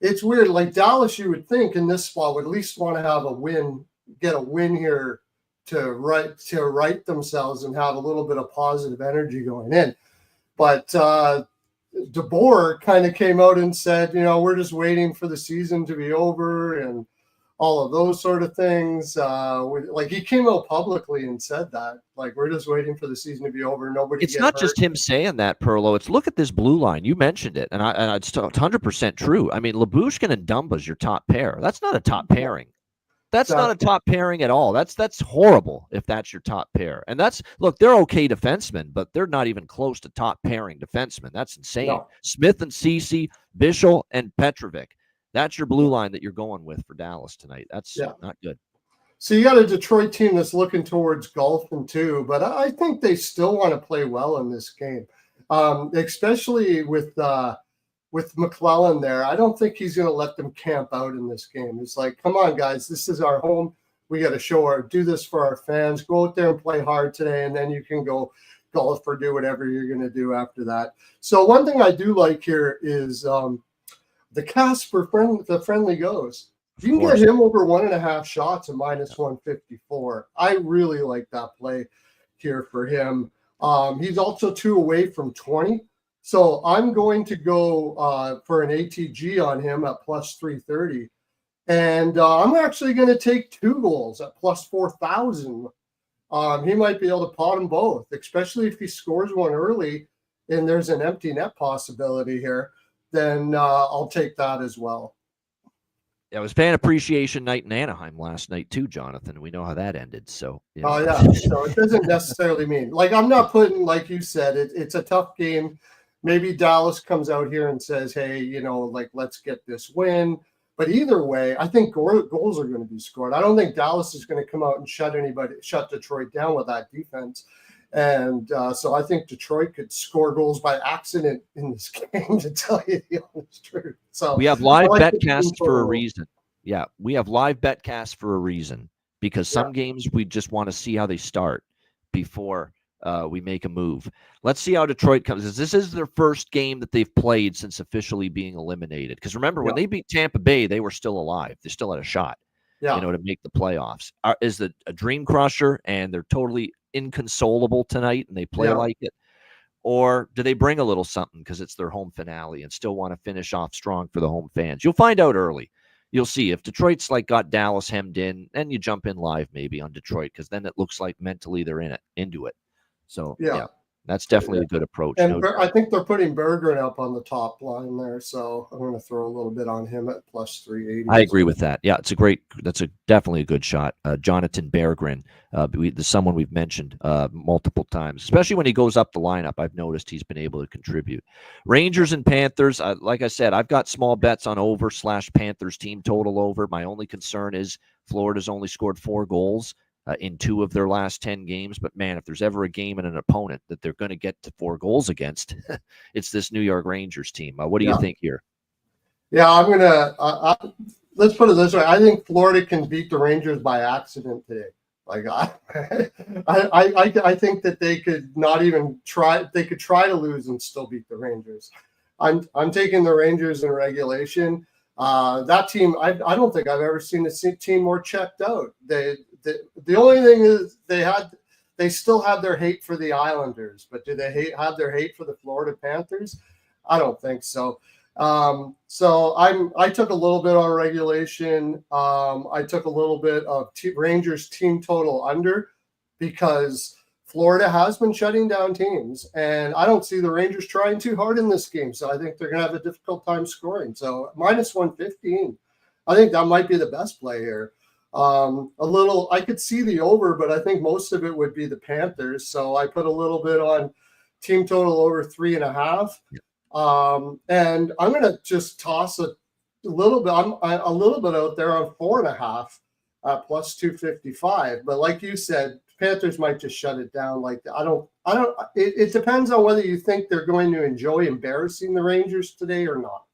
It's weird. Like Dallas, you would think in this spot would at least want to have a win, get a win here to right themselves and have a little bit of positive energy going in. But DeBoer kind of came out and said, we're just waiting for the season to be over and all of those sort of things. Like he came out publicly and said that, like, we're just waiting for the season to be over. It's not just him saying that, Perlo. It's look at this blue line. You mentioned it, and it's 100% true. I mean, Lyubushkin and Dumba's your top pair. That's not a top pairing. That's not a top pairing at all. That's horrible if that's your top pair. And they're okay defensemen, but they're not even close to top pairing defensemen. That's insane. No. Smith and Ceci, Bichel and Petrovic. That's your blue line that you're going with for Dallas tonight. That's not good. So you got a Detroit team that's looking towards golfing too, but I think they still want to play well in this game, especially with McClellan there. I don't think he's going to let them camp out in this game. It's like, come on, guys, this is our home. We got to do this for our fans. Go out there and play hard today, and then you can go golf or do whatever you're going to do after that. So one thing I do like here is the Casper the friendly goes. You can get him over 1.5 shots at -154. I really like that play here for him. He's also 2 away from 20. So I'm going to go for an ATG on him at +330. And I'm actually going to take 2 goals at +4,000. He might be able to pot them both, especially if he scores one early and there's an empty net possibility here. Then I'll take that as well. Yeah, it was fan appreciation night in Anaheim last night too, Jonathan. We know how that ended. So Oh yeah, so it doesn't necessarily mean I'm not putting, like you said, it's a tough game. Maybe Dallas comes out here and says, hey, let's get this win. But either way, I think goals are going to be scored. I don't think Dallas is going to come out and shut Detroit down with that defense. And so I think Detroit could score goals by accident in this game, to tell you the honest truth. So we have live betcast for a reason. Yeah, we have live betcast for a reason, because some games we just want to see how they start before we make a move. Let's see how Detroit comes. This is their first game that they've played since officially being eliminated. Because remember, when they beat Tampa Bay, they were still alive. They still had a shot, to make the playoffs. Is it a dream crusher and they're totally inconsolable tonight and they play like it? Or do they bring a little something because it's their home finale and still want to finish off strong for the home fans? You'll find out early. You'll see if Detroit's got Dallas hemmed in, then you jump in live maybe on Detroit, because then it looks like mentally they're into it. So that's definitely a good approach. And I think they're putting Bergeron up on the top line there, so I'm going to throw a little bit on him at +380. I agree with that. Yeah, that's definitely a good shot. Jonathan Bergeron, someone we've mentioned multiple times, especially when he goes up the lineup. I've noticed he's been able to contribute. Rangers and Panthers, like I said, I've got small bets on over/Panthers team total over. My only concern is Florida's only scored 4 goals in 2 of their last 10 games. But, man, if there's ever a game and an opponent that they're going to get to 4 goals against, it's this New York Rangers team. What do you think here? Yeah, I'm going to let's put it this way. I think Florida can beat the Rangers by accident today. I think that they could not even try. They could try to lose and still beat the Rangers. I'm taking the Rangers in regulation. That team, I don't think I've ever seen a team more checked out. The only thing is they still have their hate for the Islanders, but do they have their hate for the Florida Panthers? I don't think so. So I took a little bit on regulation. I took a little bit of Rangers team total under, because Florida has been shutting down teams, and I don't see the Rangers trying too hard in this game. So I think they're going to have a difficult time scoring. So -115, I think that might be the best play here. I could see the over, but I think most of it would be the Panthers. So I put a little bit on team total over 3.5. And I'm going to just toss a little bit. I'm a little bit out there on 4.5 at +255. But like you said, Panthers might just shut it down. It depends on whether you think they're going to enjoy embarrassing the Rangers today or not.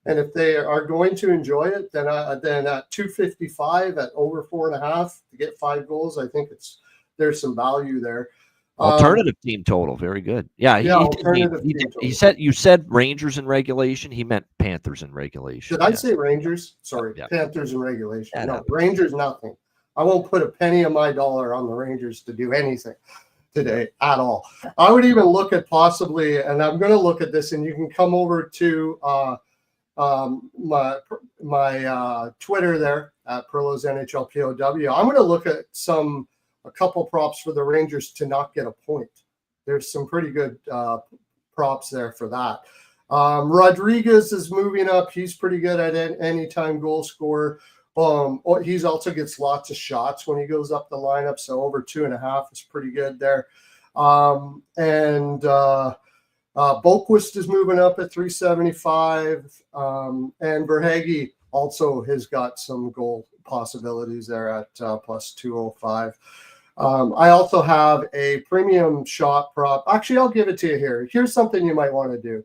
And if they are going to enjoy it, then at 255 at over 4.5 to get 5 goals, I think there's some value there. Alternative team total, very good. Yeah, he said, you said Rangers in regulation. He meant Panthers in regulation. Did I say Rangers? Sorry, Panthers in regulation. No, Rangers nothing. I won't put a penny of my dollar on the Rangers to do anything today at all. I would even look at possibly, and I'm going to look at this, and you can come over to my Twitter there at Perlo's NHL POW. I'm going to look at a couple props for the Rangers to not get a point. There's some pretty good props there for that. Rodriguez is moving up. He's pretty good at anytime goal scorer. He's also gets lots of shots when he goes up the lineup. So over 2.5 is pretty good there. Boquist is moving up at 375, and Verhaeghe also has got some goal possibilities there at plus 205. I also have a premium shot prop. Actually, I'll give it to you here. Here's something you might want to do.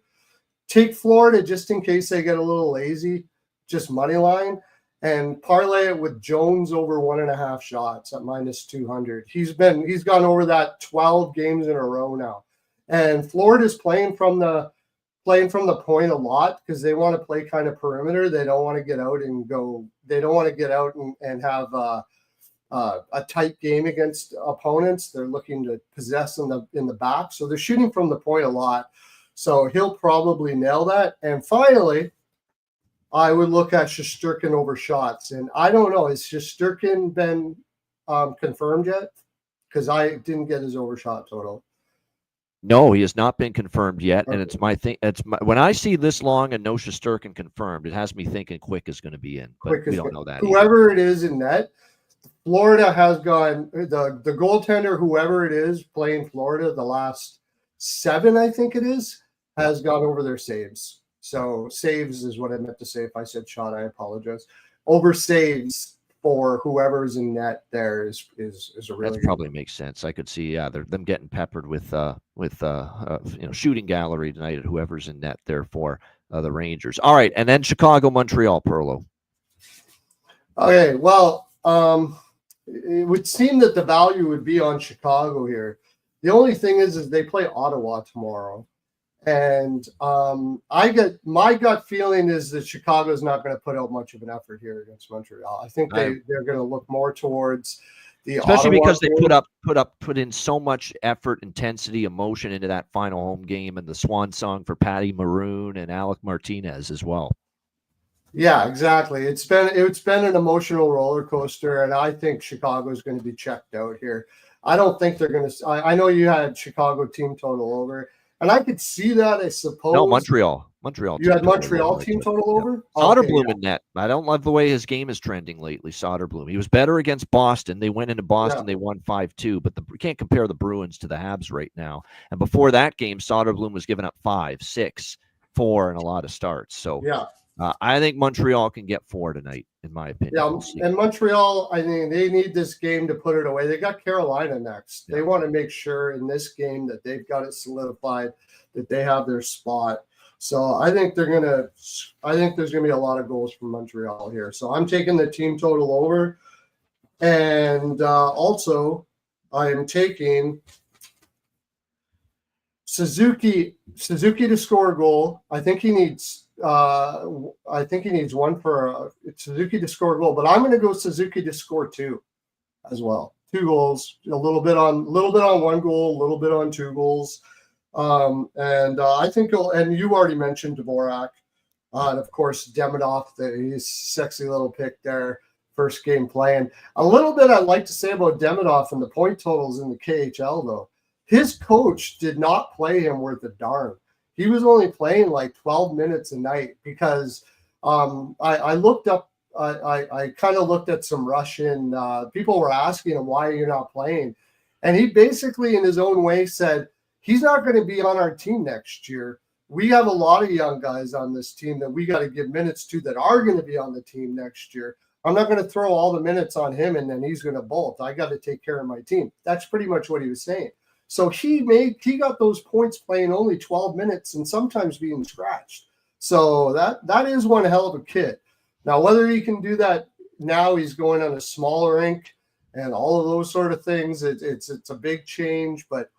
Take Florida just in case they get a little lazy, just money line, and parlay it with Jones over 1.5 shots at minus 200. He's gone over that 12 games in a row now. And Florida's playing from the point a lot because they want to play kind of perimeter. They don't want to get out and go. They don't want to get out and have a tight game against opponents. They're looking to possess in the back. So they're shooting from the point a lot. So he'll probably nail that. And finally, I would look at Shesterkin over shots. And I don't know, has Shesterkin been confirmed yet? Because I didn't get his overshot total. No, he has not been confirmed yet, and it's my thing. When I see this long and no Shesterkin confirmed, it has me thinking Quick is going to be in, but we don't know that. Whoever it is in net, Florida has gone the goaltender, whoever it is playing Florida, the last 7, I think it is, has gone over their saves. So saves is what I meant to say. If I said shot, I apologize. Over saves for whoever's in net there is a really. That probably makes sense. I could see them getting peppered with shooting gallery tonight at whoever's in net there for the Rangers. All right, and then Chicago, Montreal, Perlo. Okay, well, it would seem that the value would be on Chicago here. The only thing is they play Ottawa tomorrow. And my gut feeling is that Chicago's not going to put out much of an effort here against Montreal. I think they're going to look more towards the especially Ottawa because they put in so much effort, intensity, emotion into that final home game and the swan song for Patty Maroon and Alec Martinez as well. Yeah, exactly. It's been an emotional roller coaster, and I think Chicago's going to be checked out here. I don't think they're going to. I know you had Chicago team total over. And I could see that, I suppose. No, Montreal. You had Montreal team total over? Soderblom in net. I don't love the way his game is trending lately, Soderblom. He was better against Boston. They went into Boston. They won 5-2. But you can't compare the Bruins to the Habs right now. And before that game, Soderblom was giving up 5, 6, 4, and a lot of starts. So I think Montreal can get 4 tonight, in my opinion. Yeah, and Montreal, I mean, they need this game to put it away. They got Carolina next. They want to make sure in this game that they've got it solidified, that they have their spot. So I think there's gonna be a lot of goals from Montreal here. So I'm taking the team total over, and also I am taking Suzuki to score a goal. I think he needs one for Suzuki to score a goal, but I'm going to go Suzuki to score 2 as well. 2 goals, a little bit on 1 goal, a little bit on 2 goals. I think and you already mentioned Dvorak, and of course Demidov, his sexy little pick there, first game playing. A little bit I'd like to say about Demidov and the point totals in the KHL though. His coach did not play him worth a darn. He was only playing like 12 minutes a night because I looked up. I kind of looked at some Russian people were asking him, why you're not playing? And he basically in his own way said, he's not going to be on our team next year. We have a lot of young guys on this team that we got to give minutes to that are going to be on the team next year. I'm not going to throw all the minutes on him and then he's going to bolt. I got to take care of my team. That's pretty much what he was saying. So he got those points playing only 12 minutes and sometimes being scratched. So that is one hell of a kid. Now, whether he can do that now, he's going on a smaller rink and all of those sort of things. It's a big change, but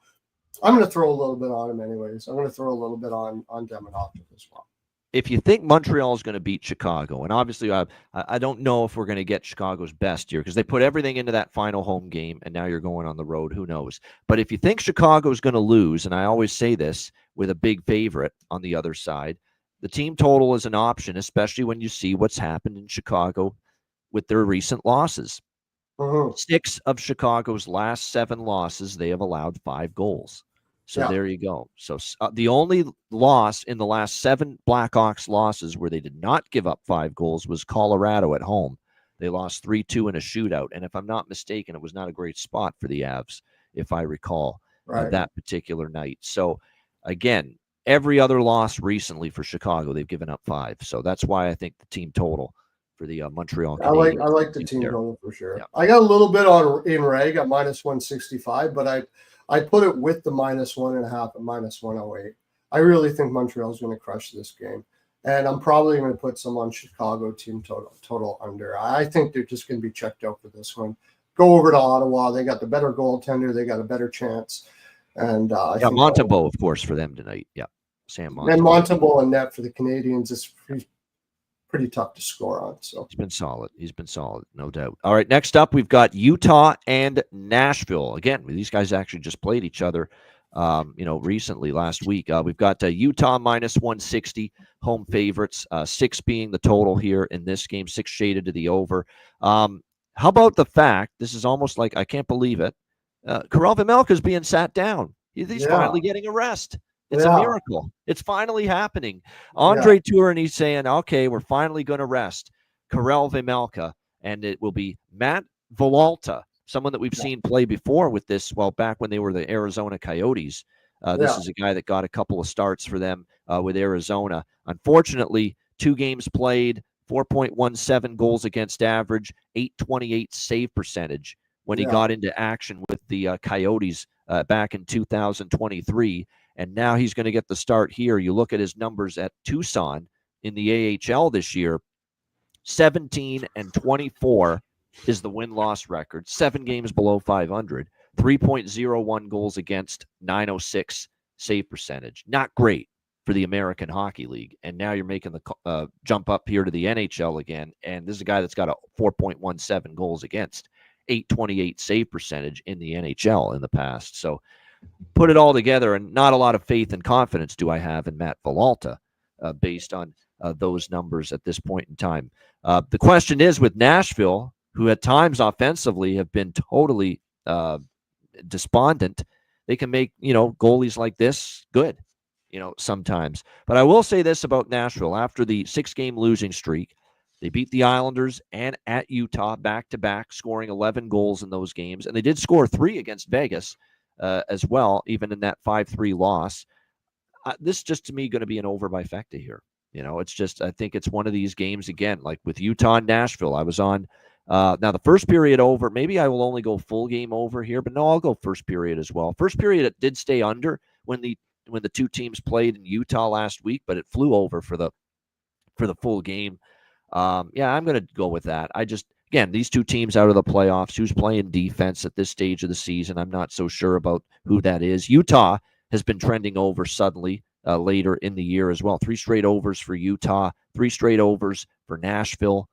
I'm going to throw a little bit on him anyways. I'm going to throw a little bit on Demidov as well. If you think Montreal is going to beat Chicago, and obviously I don't know if we're going to get Chicago's best here because they put everything into that final home game, and now you're going on the road. Who knows? But if you think Chicago is going to lose, and I always say this with a big favorite on the other side, the team total is an option, especially when you see what's happened in Chicago with their recent losses. 6 of Chicago's last 7 losses, they have allowed 5 goals. So there you go. So the only loss in the last 7 Blackhawks losses where they did not give up 5 goals was Colorado at home. They lost 3-2 in a shootout. And if I'm not mistaken, it was not a great spot for the Avs, if I recall, that particular night. So again, every other loss recently for Chicago, they've given up 5. So that's why I think the team total for the Montreal Canadiens. I like the team total for sure. Yeah. I got a little bit in reg at -165, but I put it with the -1.5 at -108. I really think Montreal's going to crush this game. And I'm probably going to put some on Chicago team total under. I think they're just going to be checked out for this one. Go over to Ottawa. They got the better goaltender. They got a better chance. And Montembeault, of course, for them tonight. Yeah, Sam Montembeault. And Montembeault and net for the Canadiens is pretty tough to score on. So he's been solid. He's been solid, no doubt. All right, next up, we've got Utah and Nashville. Again, these guys actually just played each other recently last week. We've got Utah -160, home favorites, 6 being the total here in this game, 6 shaded to the over. How about the fact, this is almost like, I can't believe it, Karel Vejmelka is being sat down. He's finally getting a rest. It's a miracle. It's finally happening. Andre Tourigny's saying, okay, we're finally going to rest Karel Vejmelka, and it will be Matt Villalta, someone that we've seen play before with this, back when they were the Arizona Coyotes. This is a guy that got a couple of starts for them with Arizona. Unfortunately, 2 games played, 4.17 goals against average, .828 save percentage when he got into action with the Coyotes back in 2023. And now he's going to get the start here. You look at his numbers at Tucson in the AHL this year, 17-24 is the win-loss record, 7 games below 500, 3.01 goals against, .906 save percentage. Not great for the American Hockey League. And now you're making the jump up here to the NHL again. And this is a guy that's got a 4.17 goals against, .828 save percentage in the NHL in the past. So put it all together, and not a lot of faith and confidence do I have in Matt Villalta based on those numbers at this point in time. The question is with Nashville, who at times offensively have been totally despondent, they can make, goalies like this good, sometimes. But I will say this about Nashville. After the 6-game losing streak, they beat the Islanders and at Utah back-to-back, scoring 11 goals in those games. And they did score 3 against Vegas as well, even in that 5-3 loss. This just, to me, going to be an over by Fecta here. It's just, I think it's one of these games, again, like with Utah and Nashville. I was on now the first period over. Maybe I will only go full game over here, but no, I'll go first period as well. First period, it did stay under when the 2 teams played in Utah last week, but it flew over for the full game. I'm going to go with that. Again, these 2 teams out of the playoffs, who's playing defense at this stage of the season, I'm not so sure about who that is. Utah has been trending over suddenly later in the year as well. 3 straight overs for Utah, 3 straight overs for Nashville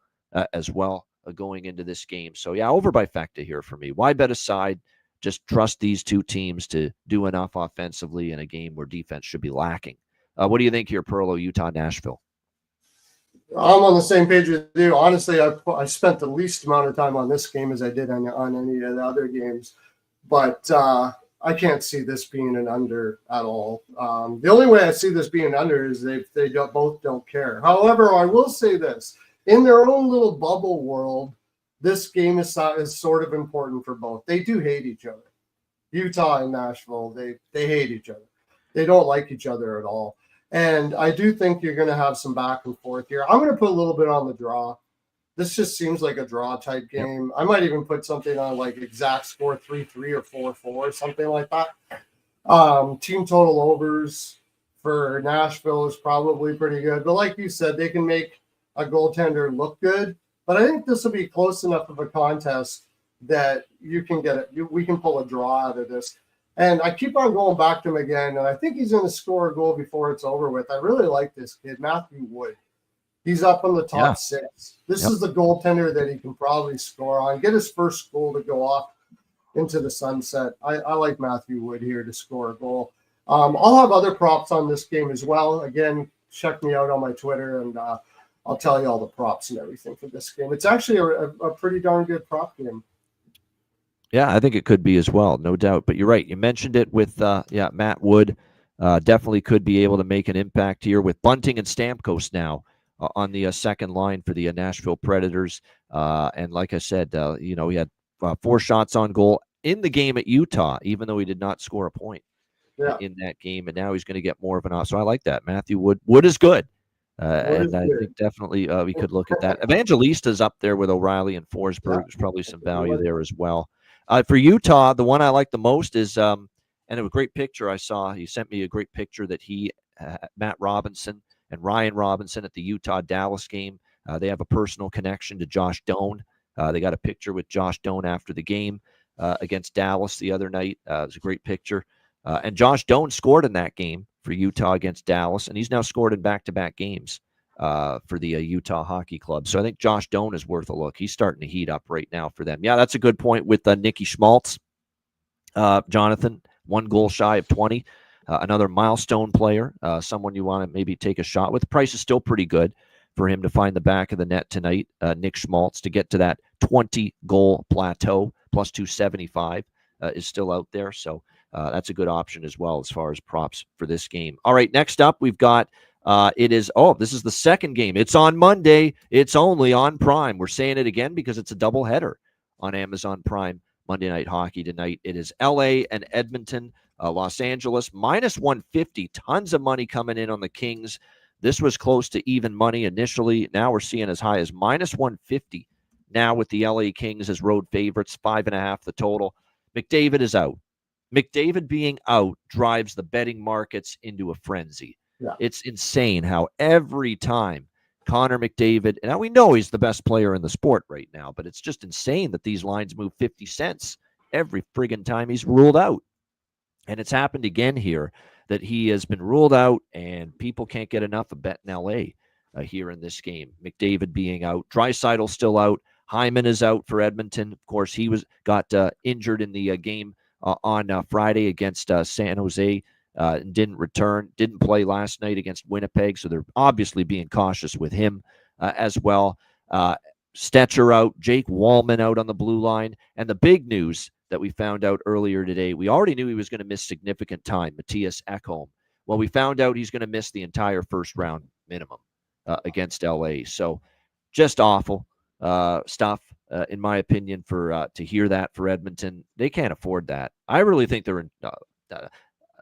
as well going into this game. So, over by Fecta here for me. Why bet aside? Just trust these 2 teams to do enough offensively in a game where defense should be lacking. What do you think here, Perlo, Utah, Nashville? I'm on the same page with you. Honestly, I spent the least amount of time on this game as I did on any of the other games. But I can't see this being an under at all. The only way I see this being an under is they both don't care. However, I will say this. In their own little bubble world, this game is sort of important for both. They do hate each other. Utah and Nashville, they hate each other. They don't like each other at all. And I do think you're going to have some back and forth here. I'm going to put a little bit on the draw. This just seems like a draw type game. I might even put something on like exact score 3-3 or 4-4, something like that. Team total overs for Nashville is probably pretty good. But like you said, they can make a goaltender look good. But I think this will be close enough of a contest that you can get it. We can pull a draw out of this. And I keep on going back to him again, and I think he's going to score a goal before it's over with. I really like this kid, Matthew Wood. He's up in the top 6. This is the goaltender that he can probably score on, get his first goal to go off into the sunset. I like Matthew Wood here to score a goal. I'll have other props on this game as well. Again, check me out on my Twitter, and I'll tell you all the props and everything for this game. It's actually a pretty darn good prop game. Yeah, I think it could be as well, no doubt. But you're right. You mentioned it with Matt Wood. Definitely could be able to make an impact here with Bunting and Stamkos now on the second line for the Nashville Predators. And like I said, he had 4 shots on goal in the game at Utah, even though he did not score a point. in that game, and now he's going to get more of an off. So I like that. Matthew Wood. Wood is good. And I think definitely we could look at that. Evangelista's up there with O'Reilly and Forsberg. There's probably some value there as well. For Utah, the one I like the most is, and it was a great picture I saw. He sent me a great picture that Matt Robinson and Ryan Robinson at the Utah-Dallas game. They have a personal connection to Josh Doan. They got a picture with Josh Doan after the game against Dallas the other night. It was a great picture. And Josh Doan scored in that game for Utah against Dallas, and he's now scored in back-to-back games for the Utah Hockey Club. So I think Josh Doan is worth a look. He's starting to heat up right now for them. Yeah, that's a good point with Nicky Schmaltz. Jonathan, 1 goal shy of 20. Another milestone player, someone you want to maybe take a shot with. The price is still pretty good for him to find the back of the net tonight. Nick Schmaltz to get to that 20-goal plateau, plus 275 is still out there. So that's a good option as well as far as props for this game. All right, next up we've got this is the second game. It's on Monday. It's only on Prime. We're saying it again because it's a doubleheader on Amazon Prime Monday Night Hockey tonight. It is LA and Edmonton, Los Angeles, minus 150. Tons of money coming in on the Kings. This was close to even money initially. Now we're seeing as high as minus 150 now with the LA Kings as road favorites, 5.5 the total. McDavid is out. McDavid being out drives the betting markets into a frenzy. Yeah. It's insane how every time Connor McDavid, and now we know he's the best player in the sport right now, but it's just insane that these lines move 50 cents every friggin' time he's ruled out. And it's happened again here that he has been ruled out, and people can't get enough of betting LA here in this game. McDavid being out, Draisaitl still out, Hyman is out for Edmonton. Of course, he got injured in the game on Friday against San Jose. Didn't return, didn't play last night against Winnipeg, so they're obviously being cautious with him as well. Stetcher out, Jake Wallman out on the blue line, and the big news that we found out earlier today, we already knew he was going to miss significant time, Matthias Ekholm. Well, we found out he's going to miss the entire first round minimum against LA, so just awful stuff. In my opinion, for to hear that for Edmonton, they can't afford that. I really think they're in.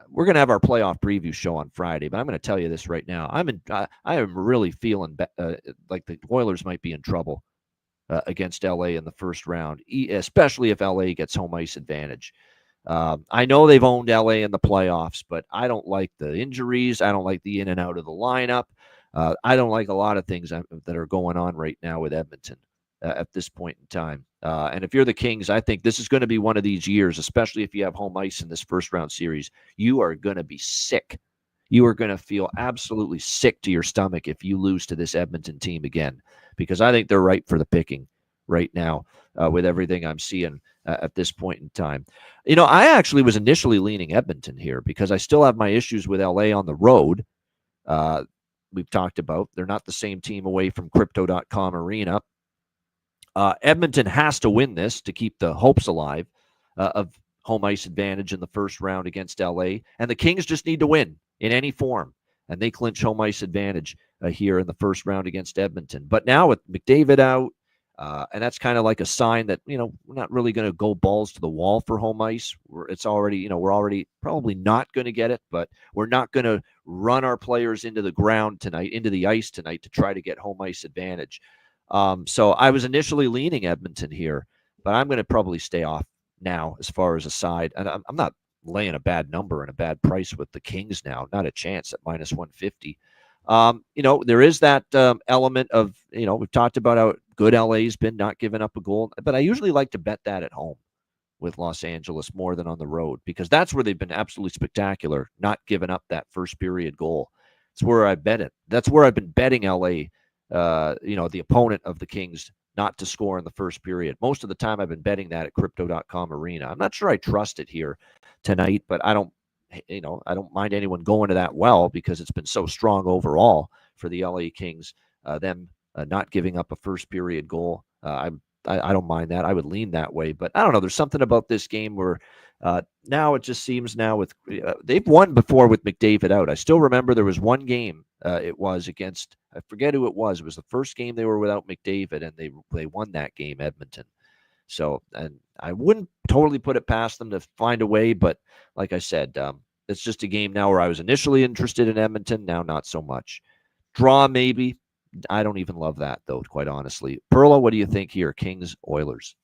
We're going to have our playoff preview show on Friday, but I'm going to tell you this right now. I am really feeling like the Oilers might be in trouble against LA in the first round, especially if LA gets home ice advantage. I know they've owned LA in the playoffs, but I don't like the injuries. I don't like the in and out of the lineup. I don't like a lot of things that are going on right now with Edmonton at this point in time. And if you're the Kings, I think this is going to be one of these years, especially if you have home ice in this first round series. You are going to be sick. You are going to feel absolutely sick to your stomach if you lose to this Edmonton team again, because I think they're ripe for the picking right now with everything I'm seeing at this point in time. You know, I actually was initially leaning Edmonton here because I still have my issues with LA on the road. We've talked about they're not the same team away from Crypto.com Arena. Edmonton has to win this to keep the hopes alive of home ice advantage in the first round against LA. And the Kings just need to win in any form. And they clinch home ice advantage here in the first round against Edmonton. But now with McDavid out, and that's kind of like a sign that, you know, we're not really going to go balls to the wall for home ice. We're already probably not going to get it, but we're not going to run our players into the ground tonight, into the ice tonight to try to get home ice advantage. So I was initially leaning Edmonton here, but I'm going to probably stay off now as far as a side. And I'm not laying a bad number and a bad price with the Kings now. Not a chance at minus 150. You know, there is that element of, you know, we've talked about how good LA's been not giving up a goal, but I usually like to bet that at home with Los Angeles more than on the road, because that's where they've been absolutely spectacular, not giving up that first period goal. It's where I bet it. That's where I've been betting LA. You know, the opponent of the Kings not to score in the first period. Most of the time I've been betting that at Crypto.com Arena. I'm not sure I trust it here tonight, but I don't mind anyone going to that well because it's been so strong overall for the LA Kings, them not giving up a first period goal. I don't mind that. I would lean that way, but I don't know. There's something about this game where now it just seems now with they've won before with McDavid out. I still remember there was one game it was against, I forget who it was. It was the first game they were without McDavid, and they won that game, Edmonton. So, and I wouldn't totally put it past them to find a way, but like I said, It's just a game now where I was initially interested in Edmonton, now not so much. Draw, maybe. I don't even love that, though, quite honestly. Perla, what do you think here? Kings, Oilers.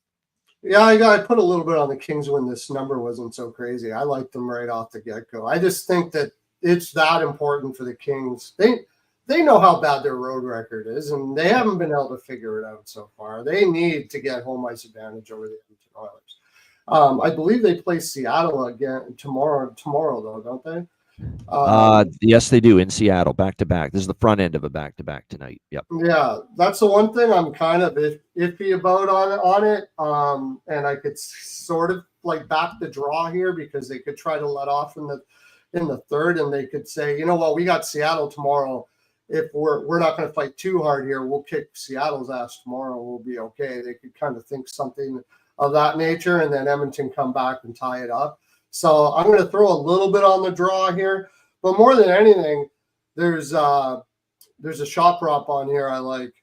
Yeah, I put a little bit on the Kings when this number wasn't so crazy. I liked them right off the get-go. I just think that it's that important for the Kings. They know how bad their road record is, and they haven't been able to figure it out so far. They need to get home ice advantage over the Edmonton Oilers. I believe they play Seattle again tomorrow though, don't they? Yes, they do, in Seattle, back-to-back. This is the front end of a back-to-back tonight. Yep. Yeah, that's the one thing I'm kind of iffy about on it. And I could sort of like back the draw here because they could try to let off in the third, and they could say, you know what, we got Seattle tomorrow. If we're not going to fight too hard here, we'll kick Seattle's ass tomorrow. We'll be okay. They could kind of think something of that nature, and then Edmonton come back and tie it up. So I'm going to throw a little bit on the draw here. But more than anything, there's a shot prop on here I like.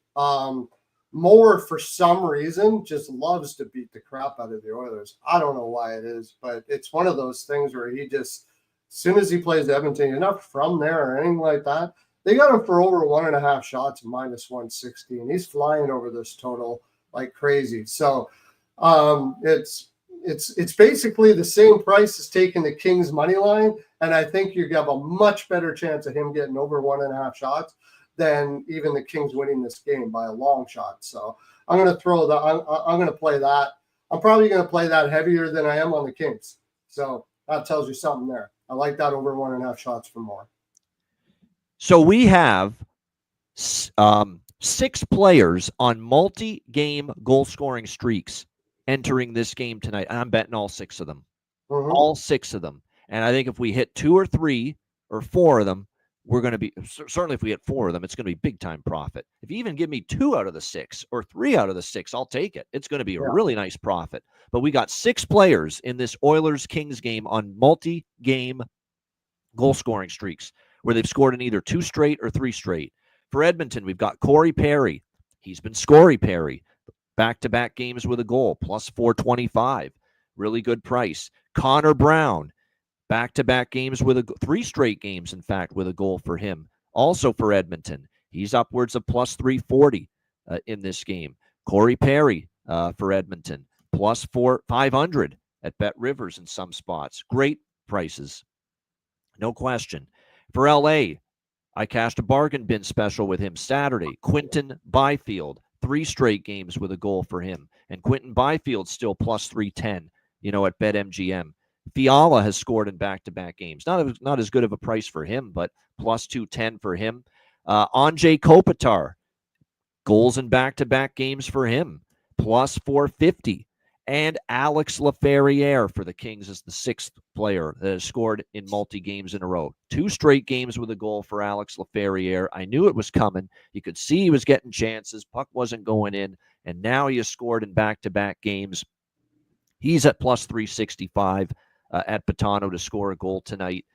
Moore, for some reason, just loves to beat the crap out of the Oilers. I don't know why it is, but it's one of those things where he just, as soon as he plays Edmonton, he's not from there or anything like that. They got him for over 1.5 shots, minus 160, and he's flying over this total like crazy. So it's basically the same price as taking the Kings money line, and I think you have a much better chance of him getting over 1.5 shots than even the Kings winning this game by a long shot. So I'm going to throw that. I'm going to play that. I'm probably going to play that heavier than I am on the Kings. So that tells you something there. I like that over 1.5 shots for more. So we have 6 players on multi-game goal-scoring streaks entering this game tonight. I'm betting all 6 of them. Mm-hmm. All 6 of them. And I think if we hit 2 or 3 or 4 of them, we're going to be, certainly if we hit 4 of them, it's going to be big time profit. If you even give me 2 out of the 6 or 3 out of the 6, I'll take it. It's going to be a really nice profit. But we got 6 players in this Oilers-Kings game on multi-game goal-scoring streaks where they've scored in either 2 straight or 3 straight. For Edmonton, we've got Corey Perry. He's been Scory Perry. Back-to-back games with a goal, plus 425. Really good price. Connor Brown, back-to-back games with 3 straight games, in fact, with a goal for him. Also for Edmonton, he's upwards of plus 340 in this game. Corey Perry for Edmonton, plus 500 at Bet Rivers in some spots. Great prices, no question. For LA, I cashed a bargain bin special with him Saturday. Quinton Byfield, 3 straight games with a goal for him. And Quinton Byfield's still plus 310, at BetMGM. Fiala has scored in back-to-back games. Not as good of a price for him, but plus 210 for him. Anze Kopitar, goals in back-to-back games for him, plus 450. And Alex Laferriere for the Kings is the 6th player that has scored in multi-games in a row. 2 straight games with a goal for Alex Laferriere. I knew it was coming. You could see he was getting chances. Puck wasn't going in. And now he has scored in back-to-back games. He's at plus 365 at Patano to score a goal tonight.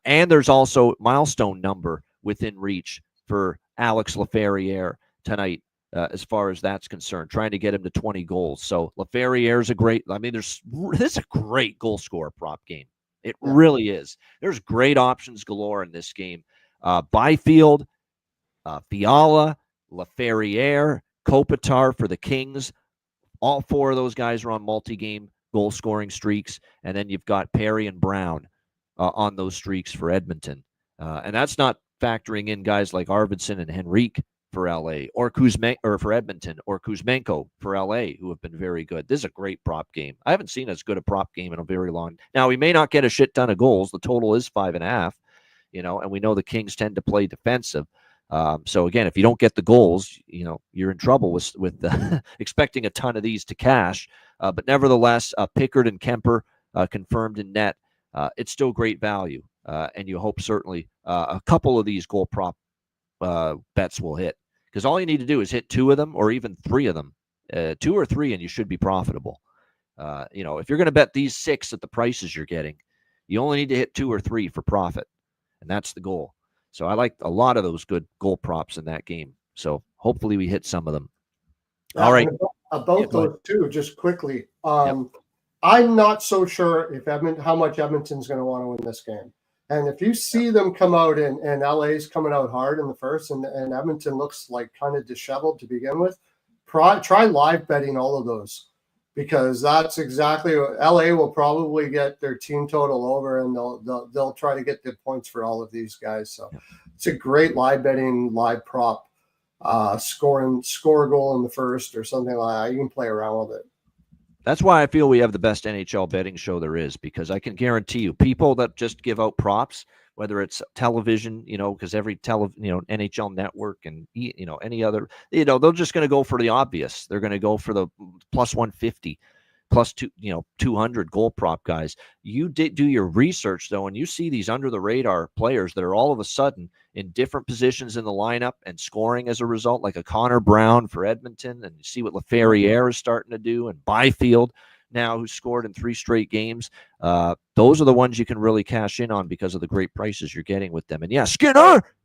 And there's also milestone number within reach for Alex Laferriere tonight. As far as that's concerned, trying to get him to 20 goals. So Laferriere's this is a great goal scorer prop game. It really is. There's great options galore in this game. Byfield, Fiala, Laferriere, Kopitar for the Kings. All 4 of those guys are on multi-game goal scoring streaks. And then you've got Perry and Brown on those streaks for Edmonton. And that's not factoring in guys like Arvidsson and Henrique for LA, or for Edmonton, or Kuzmenko for LA, who have been very good. This is a great prop game. I haven't seen as good a prop game in a very long. Now, we may not get a shit ton of goals. The total is 5.5, and we know the Kings tend to play defensive. So again, if you don't get the goals, you're in trouble with expecting a ton of these to cash. But nevertheless, Pickard and Kemper confirmed in net. It's still great value, and you hope certainly a couple of these goal prop bets will hit, because all you need to do is hit 2 of them or even 3 of them, 2 or 3, and you should be profitable. If you're going to bet these 6 at the prices you're getting, you only need to hit 2 or 3 for profit, and that's the goal. So I like a lot of those good goal props in that game. So hopefully we hit some of them. All right. About those 2, just quickly. I'm not so sure how much Edmonton's going to want to win this game. And if you see them come out and LA's coming out hard in the first and Edmonton looks like kind of disheveled to begin with, try live betting all of those, because that's exactly what LA will probably get their team total over, and they'll try to get the points for all of these guys. So it's a great live betting, live prop, score a goal in the first or something like that. You can play around with it. That's why I feel we have the best NHL betting show there is, because I can guarantee you people that just give out props, whether it's television, because every NHL network and, any other, they're just going to go for the obvious. They're going to go for the plus 150, plus 200 goal prop guys. You do your research, though, and you see these under the radar players that are all of a sudden in different positions in the lineup and scoring as a result, like a Connor Brown for Edmonton, and you see what Laferriere is starting to do, and Byfield now, who scored in 3 straight games. Those are the ones you can really cash in on because of the great prices you're getting with them. And yeah,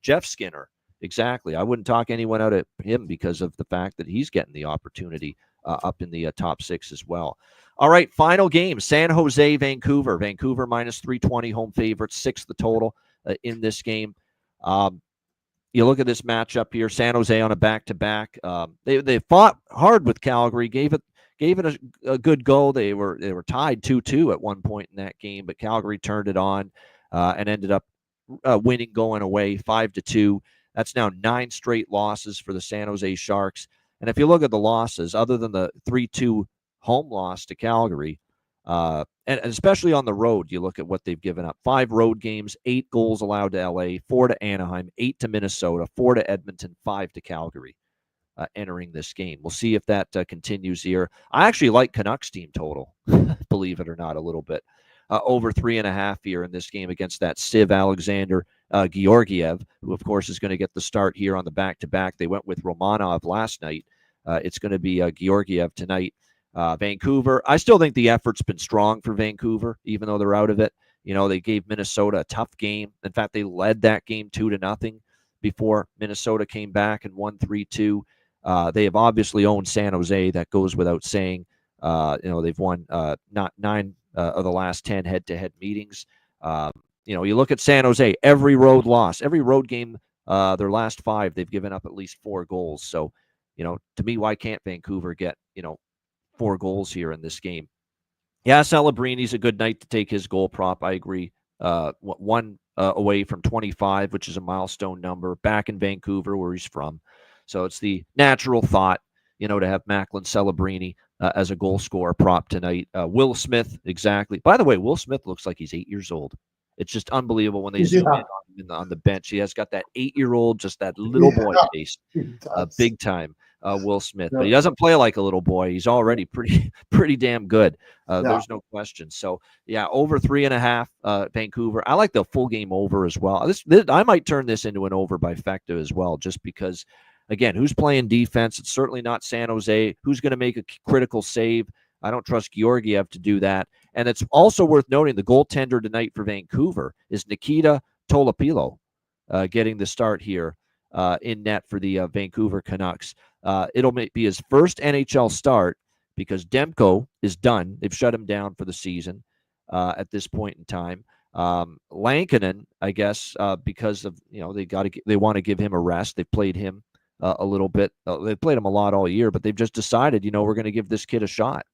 Jeff Skinner, exactly. I wouldn't talk anyone out of him because of the fact that he's getting the opportunity up in the top 6 as well. All right, final game, San Jose, Vancouver. Vancouver minus 320, home favorites, 6 the total in this game. You look at this matchup here, San Jose on a back-to-back. They fought hard with Calgary, gave it a good go. They were tied 2-2 at one point in that game, but Calgary turned it on and ended up winning going away 5-2. That's now 9 straight losses for the San Jose Sharks. And if you look at the losses, other than the 3-2 home loss to Calgary, and especially on the road, you look at what they've given up. 5 road games, 8 goals allowed to LA, 4 to Anaheim, 8 to Minnesota, 4 to Edmonton, 5 to Calgary entering this game. We'll see if that continues here. I actually like Canucks team total, believe it or not, a little bit. Over 3.5 here in this game against that Siv Alexander Georgiev, who, of course, is going to get the start here on the back-to-back. They went with Romanov last night. It's going to be Georgiev tonight. Vancouver, I still think the effort's been strong for Vancouver, even though they're out of it. They gave Minnesota a tough game. In fact, they led that game 2-0 before Minnesota came back and won 3-2. They have obviously owned San Jose. That goes without saying. They've won not 9 of the last 10 head-to-head meetings. You look at San Jose, every road loss, every road game, their last 5, they've given up at least 4 goals. So, to me, why can't Vancouver get, 4 goals here in this game? Yeah, Celebrini's a good night to take his goal prop. I agree. 1 away from 25, which is a milestone number, back in Vancouver where he's from. So it's the natural thought, to have Macklin Celebrini as a goal scorer prop tonight. Will Smith, exactly. By the way, Will Smith looks like he's 8 years old. It's just unbelievable when they zoom in on the bench. He has got that 8-year-old, just that little boy face, big time. Will Smith, but he doesn't play like a little boy. He's already pretty damn good. There's no question. So yeah, over 3.5 Vancouver. I like the full game over as well. This I might turn this into an over by Fecta as well, just because, again, who's playing defense? It's certainly not San Jose. Who's going to make a critical save? I don't trust Georgiev to do that. And it's also worth noting the goaltender tonight for Vancouver is Nikita Tolopilo, getting the start here in net for the Vancouver Canucks. It'll be his first NHL start because Demko is done. They've shut him down for the season at this point in time. Lankinen, I guess, because of they want to give him a rest. They played him a little bit. They played him a lot all year, but they've just decided, we're going to give this kid a shot.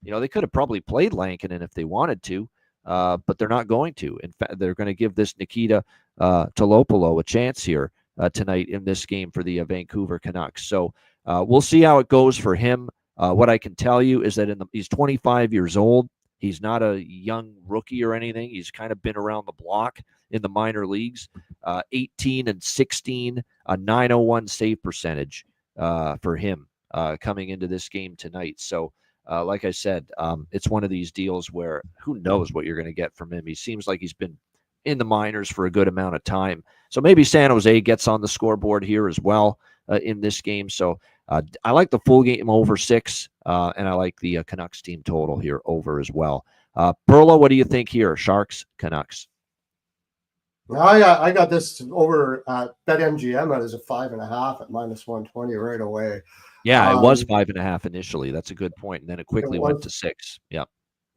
They could have probably played Lankinen if they wanted to, but they're not going to. In fact, they're going to give this Nikita Tolopilo a chance here tonight in this game for the Vancouver Canucks. So we'll see how it goes for him. What I can tell you is that he's 25 years old. He's not a young rookie or anything. He's kind of been around the block in the minor leagues. 18-16, a .901 save percentage for him coming into this game tonight. So, like I said, it's one of these deals where who knows what you're going to get from him. He seems like he's been in the minors for a good amount of time. So maybe San Jose gets on the scoreboard here as well in this game. So I like the full game over 6, and I like the Canucks team total here over as well. Perlo, what do you think here? Sharks, Canucks. I got this over at BetMGM as a 5.5 at -120 right away. Yeah, it was 5.5 initially. That's a good point, and then it quickly went to 6. Yeah.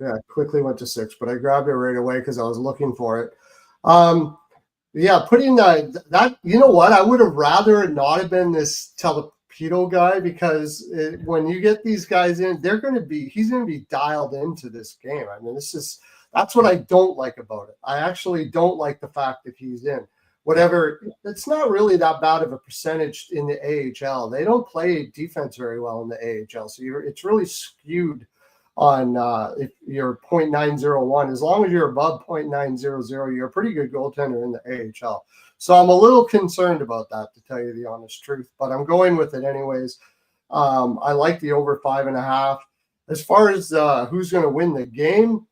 Yeah, it quickly went to 6, but I grabbed it right away because I was looking for it. Yeah, putting that, you know what? I would have rather it not have been this Telepedo guy, because when you get these guys in, he's going to be dialed into this game. I mean, that's what I don't like about it. I actually don't like the fact that he's in. Whatever, it's not really that bad of a percentage in the AHL. They don't play defense very well in the AHL, so it's really skewed on if you're 0.901. As long as you're above 0.900, you're a pretty good goaltender in the AHL. So I'm a little concerned about that, to tell you the honest truth, but I'm going with it anyways. I like the over 5.5. As far as who's going to win the game,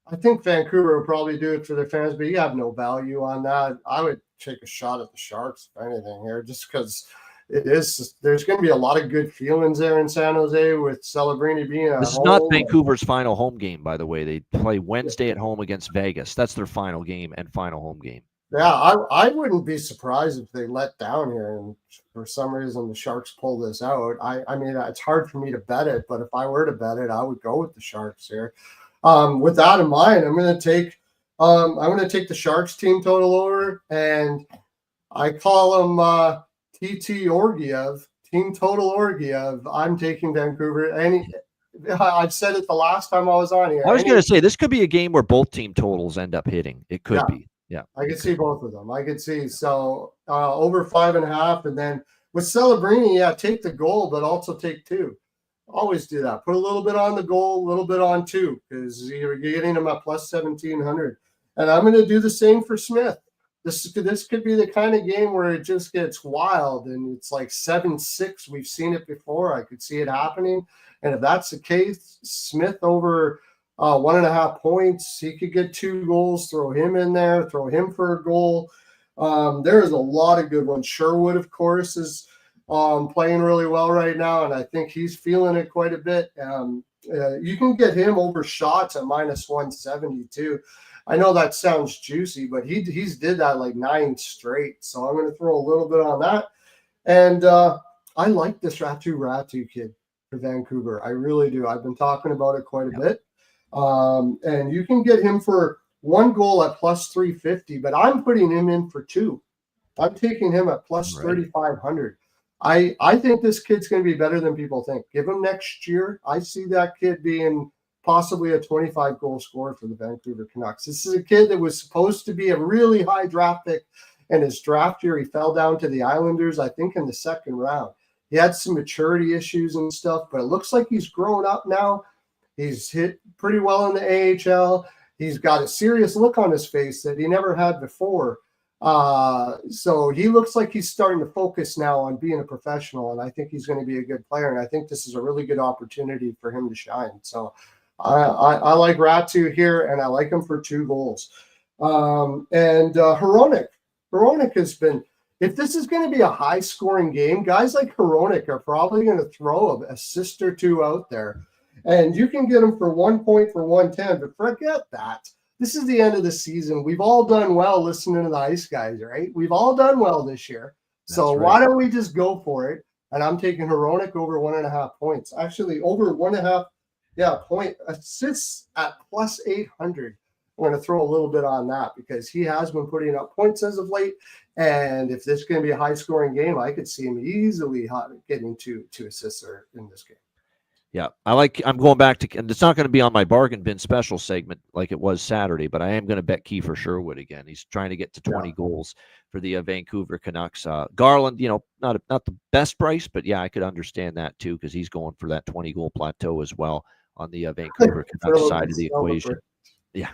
I think Vancouver will probably do it for their fans, but you have no value on that. I would take a shot at the Sharks, if anything, here, just because there's going to be a lot of good feelings there in San Jose with Celebrini being at home. This is not Vancouver's final home game, by the way. They play Wednesday at home against Vegas. That's their final game and final home game. Yeah, I wouldn't be surprised if they let down here and for some reason the Sharks pull this out. I mean, it's hard for me to bet it, but if I were to bet it, I would go with the Sharks here. With that in mind, I'm going to take the Sharks team total over, and I call them TT Orgiev, team total Orgiev. I'm taking Vancouver. I've said it the last time I was on here. I was going to say this could be a game where both team totals end up hitting. It could be. Yeah, I could see both of them. I could see over 5.5, and then with Celebrini, take the goal, but also take 2. Always do that. Put a little bit on the goal, a little bit on 2, because you're getting them at plus 1,700. And I'm going to do the same for Smith. This could be the kind of game where it just gets wild, and it's like 7-6. We've seen it before. I could see it happening. And if that's the case, Smith over 1.5 points. He could get 2 goals. Throw him in there. Throw him for a goal. There is a lot of good ones. Sherwood, of course, is playing really well right now, and I think he's feeling it quite a bit. You can get him over shots at minus 172. I know that sounds juicy, but he's did that like 9 straight. So I'm going to throw a little bit on that. And I like this Ratu kid for Vancouver. I really do. I've been talking about it quite a bit. And you can get him for 1 goal at plus 350, but I'm putting him in for 2. I'm taking him at plus 3,500. I think this kid's going to be better than people think. Give him next year. I see that kid being possibly a 25-goal scorer for the Vancouver Canucks. This is a kid that was supposed to be a really high draft pick, and his draft year he fell down to the Islanders, I think, in the 2nd round. He had some maturity issues and stuff, but it looks like he's grown up now. He's hit pretty well in the AHL. He's got a serious look on his face that he never had before. So he looks like he's starting to focus now on being a professional, and I think he's going to be a good player, and I think this is a really good opportunity for him to shine. So I like Ratu here, and I like him for 2 goals. And Hronek has been, if this is going to be a high-scoring game, guys like Hronek are probably going to throw an assist or 2 out there, and you can get him for 1 point for 110, but forget that. This is the end of the season. We've all done well listening to the Ice Guys, right? We've all done well this year. So why don't we just go for it? And I'm taking Hronek over 1.5 points. Actually, over 1.5 point assists at plus 800. I'm going to throw a little bit on that because he has been putting up points as of late. And if this is going to be a high-scoring game, I could see him easily getting 2 assists in this game. Yeah, I'm going back to, and it's not going to be on my bargain bin special segment like it was Saturday, but I am going to bet Kiefer Sherwood again. He's trying to get to 20 goals for the Vancouver Canucks. Garland, not the best price, but yeah, I could understand that too because he's going for that 20-goal plateau as well on the Vancouver Canucks side of the equation. Yeah.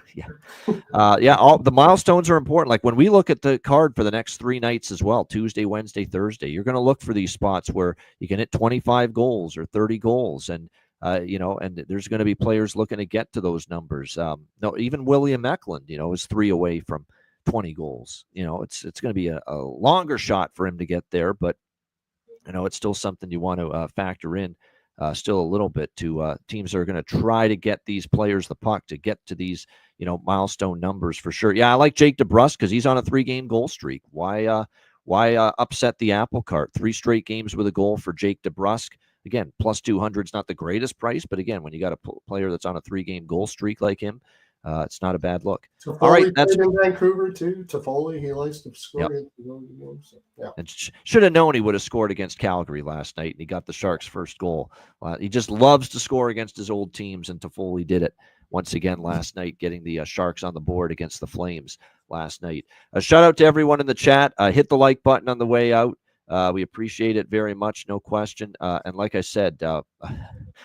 All the milestones are important. Like when we look at the card for the next 3 nights as well, Tuesday, Wednesday, Thursday, you're going to look for these spots where you can hit 25 goals or 30 goals. And, and there's going to be players looking to get to those numbers. No, even William Eklund, is 3 away from 20 goals. It's going to be a longer shot for him to get there, but, it's still something you want to factor in. Still a little bit to teams that are going to try to get these players the puck to get to these, milestone numbers for sure. Yeah, I like Jake DeBrusk because he's on a 3-game goal streak. Why upset the apple cart? 3 straight games with a goal for Jake DeBrusk. Again, plus 200 is not the greatest price, but again, when you got a player that's on a 3-game goal streak like him, It's not a bad look. Toffoli All right, that's played in Vancouver too. Toffoli, he likes to score. Yep. So, yeah. And should have known he would have scored against Calgary last night, and he got the Sharks' first goal. He just loves to score against his old teams, and Toffoli did it once again last night, getting the Sharks on the board against the Flames last night. A shout out to everyone in the chat. Hit the like button on the way out. We appreciate it very much, no question. And like I said,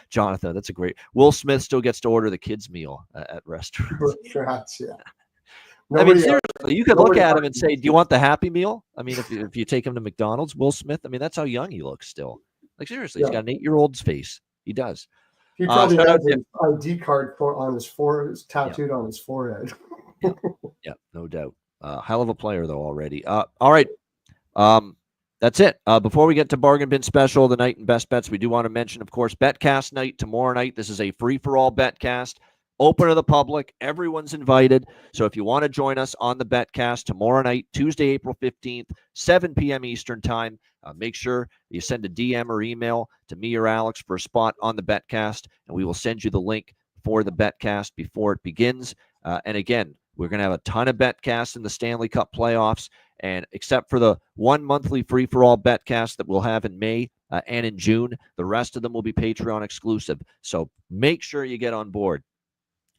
Jonathan, that's a great. Will Smith still gets to order the kids' meal at restaurants. Restaurants, yeah. I mean, seriously, you could look at him and say, "Do you want the Happy Meal?" I mean, if you take him to McDonald's, Will Smith. I mean, that's how young he looks still. Like seriously, he's got an 8-year-old's face. He does. He probably has his ID card on his forehead, tattooed on his forehead. Yeah, no doubt. Hell of a player though already. All right. That's it. Before we get to Bargain Bin Special, the night and best bets, we do want to mention, of course, Betcast night tomorrow night. This is a free-for-all Betcast, open to the public. Everyone's invited. So if you want to join us on the Betcast tomorrow night, Tuesday, April 15th, 7 p.m. Eastern Time, make sure you send a DM or email to me or Alex for a spot on the Betcast, and we will send you the link for the Betcast before it begins. And again, we're going to have a ton of Betcasts in the Stanley Cup playoffs. And except for the one monthly free-for-all Betcast that we'll have in May and in June, the rest of them will be Patreon exclusive. So make sure you get on board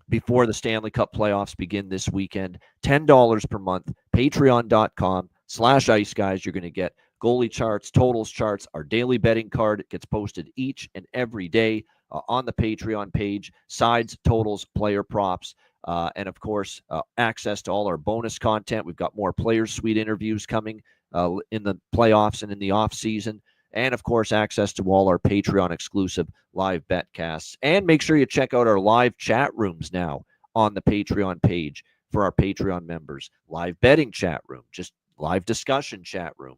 before the Stanley Cup playoffs begin this weekend. $10 per month, patreon.com/Ice Guys. You're going to get goalie charts, totals charts, our daily betting card. It gets posted each and every day on the Patreon page, sides, totals, player props. And, of course, access to all our bonus content. We've got more Players Suite interviews coming in the playoffs and in the offseason. And, of course, access to all our Patreon-exclusive live betcasts. And make sure you check out our live chat rooms now on the Patreon page for our Patreon members. Live betting chat room, just live discussion chat room.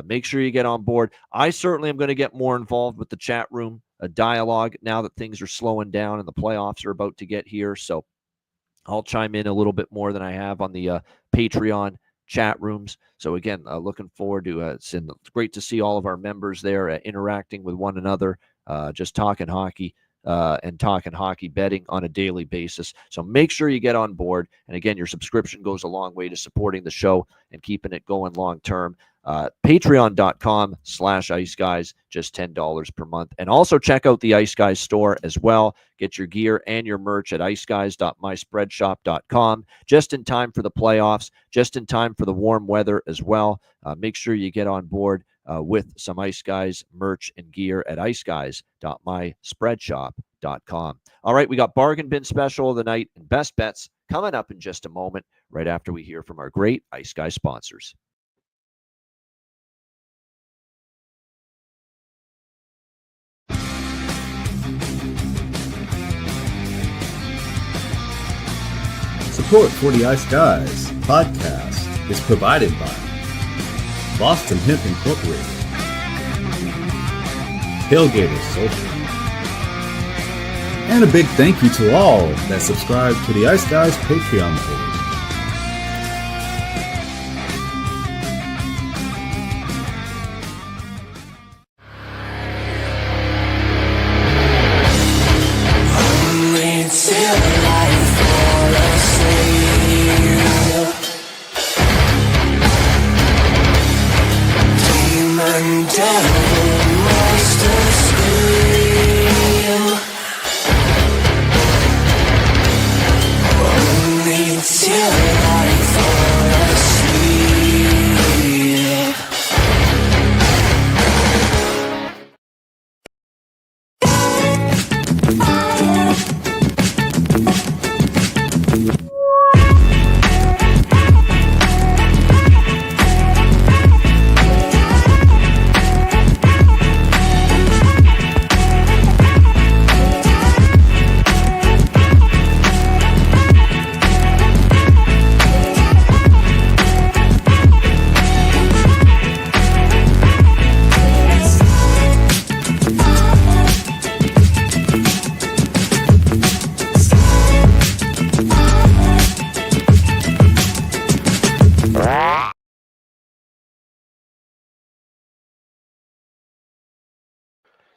Make sure you get on board. I certainly am going to get more involved with the chat room dialogue now that things are slowing down and the playoffs are about to get here. So I'll chime in a little bit more than I have on the Patreon chat rooms. So again, looking forward to it's great to see all of our members there interacting with one another, just talking hockey and talking hockey betting on a daily basis. So make sure you get on board. And again, your subscription goes a long way to supporting the show and keeping it going long term. Patreon.com/Ice Guys, just $10 per month. And also check out the Ice Guys store as well. Get your gear and your merch at iceguys.myspreadshop.com. Just in time for the playoffs, just in time for the warm weather as well. Make sure you get on board with some Ice Guys merch and gear at iceguys.myspreadshop.com. All right, we got Bargain Bin Special of the night and best bets coming up in just a moment, right after we hear from our great Ice Guys sponsors. Support for the Ice Guys podcast is provided by Boston Hemp Incorporated, Tailgaters Social, and a big thank you to all that subscribe to the Ice Guys Patreon page.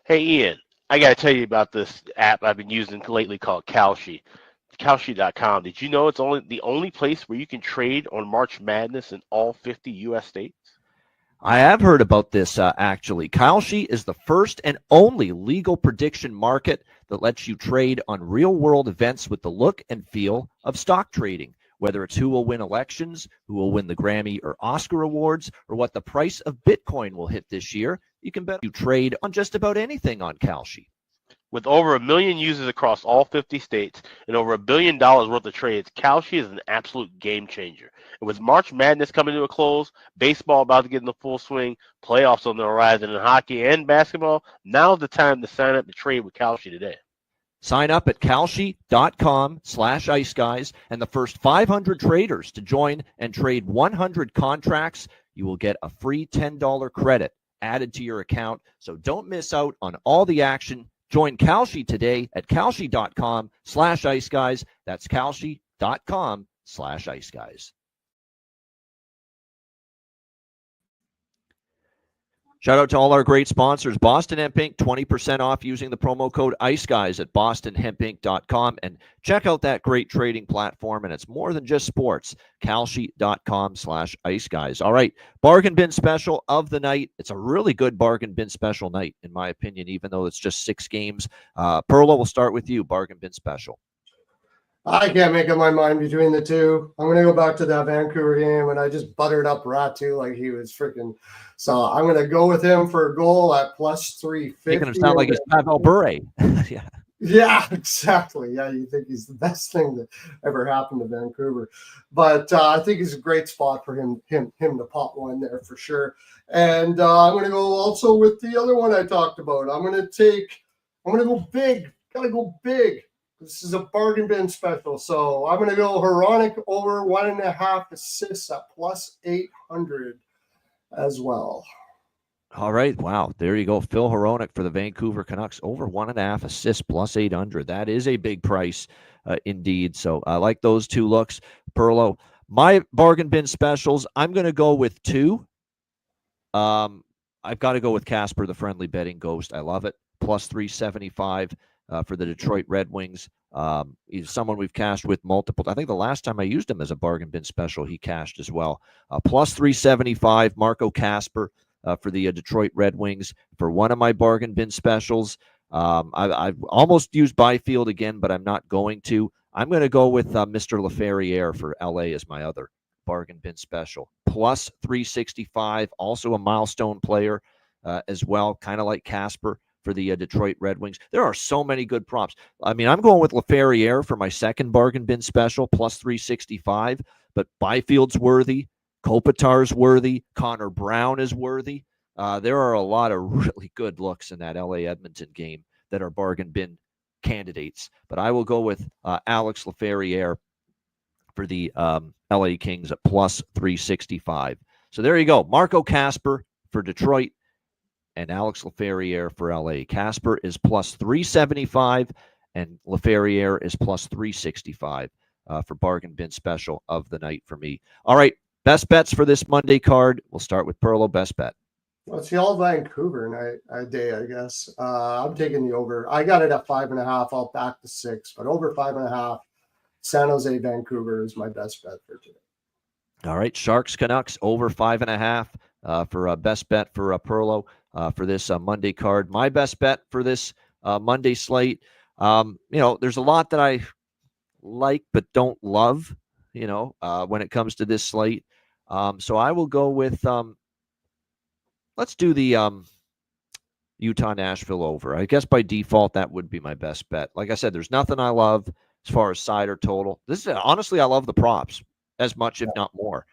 Hey Ian, I gotta tell you about this app I've been using lately called Kalshi. Kalshi.com. Did you know it's the only place where you can trade on March Madness in all 50 U.S. states? I have heard about this, actually. Kalshi is the first and only legal prediction market that lets you trade on real-world events with the look and feel of stock trading, whether it's who will win elections, who will win the Grammy or Oscar awards, or what the price of Bitcoin will hit this year. You can bet you trade on just about anything on Kalshi. With over 1 million users across all 50 states and over $1 billion worth of trades, Kalshi is an absolute game changer. And with March Madness coming to a close, baseball about to get in the full swing, playoffs on the horizon in hockey and basketball, now's the time to sign up to trade with Kalshi today. Sign up at Kalshi.com/IceGuys, and the first 500 traders to join and trade 100 contracts, you will get a free $10 credit added to your account. So don't miss out on all the action. Join Kalshi today at Kalshi.com/IceGuys. That's Kalshi.com/IceGuys. Shout out to all our great sponsors. Boston Hemp Inc., 20% off using the promo code IceGuys at bostonhempinc.com. And check out that great trading platform. And it's more than just sports. Kalshi.com/IceGuys. All right, bargain bin special of the night. It's a really good bargain bin special night, in my opinion, even though it's just 6 games. Perla, we'll start with you. Bargain bin special. I can't make up my mind between the two. I'm going to go back to that Vancouver game, and I just buttered up Ratu like he was freaking. So I'm going to go with him for a goal at plus 350. Making him sound like he's Pavel Bure. Yeah. Yeah, exactly. Yeah, you think he's the best thing that ever happened to Vancouver. But I think it's a great spot for him to pop one there for sure. And I'm going to go also with the other one I talked about. I'm going to go big. Got to go big. This is a bargain bin special. So I'm going to go Hronek over 1.5 assists at plus 800 as well. All right. Wow. There you go. Phil Hronek for the Vancouver Canucks over 1.5 assists plus 800. That is a big price indeed. So I like those two looks. Perlo, my bargain bin specials, I'm going to go with 2. I've got to go with Casper, the friendly betting ghost. I love it. Plus 375. For the Detroit Red Wings. He's someone we've cashed with multiple. I think the last time I used him as a bargain bin special, he cashed as well. Plus 375, Marco Casper for the Detroit Red Wings for one of my bargain bin specials. I've almost used Byfield again, but I'm not going to. I'm going to go with Mr. Laferriere for LA as my other bargain bin special. Plus 365, also a milestone player as well, kind of like Casper for the Detroit Red Wings. There are so many good props. I mean, I'm going with Laferriere for my second bargain bin special, plus 365, but Byfield's worthy, Kopitar's worthy, Connor Brown is worthy. There are a lot of really good looks in that LA-Edmonton game that are bargain bin candidates, but I will go with Alex Laferriere for the LA Kings at plus 365. So there you go. Marco Casper for Detroit, and Alex Laferriere for LA. Casper is plus 375, and Laferriere is plus 365 for bargain bin special of the night for me. All right, best bets for this Monday card. We'll start with Perlo, best bet. Well, it's the all Vancouver night day, I guess. I'm taking the over. I got it at 5.5. I'll back to 6, but over 5.5. San Jose, Vancouver is my best bet for today. All right, Sharks Canucks over 5.5 for a best bet for Perlo. For this Monday card. My best bet for this Monday slate, there's a lot that I like but don't love, when it comes to this slate. So I will go with, let's do the Utah-Nashville over. I guess by default, that would be my best bet. Like I said, there's nothing I love as far as side or total. Honestly, I love the props as much, if not more,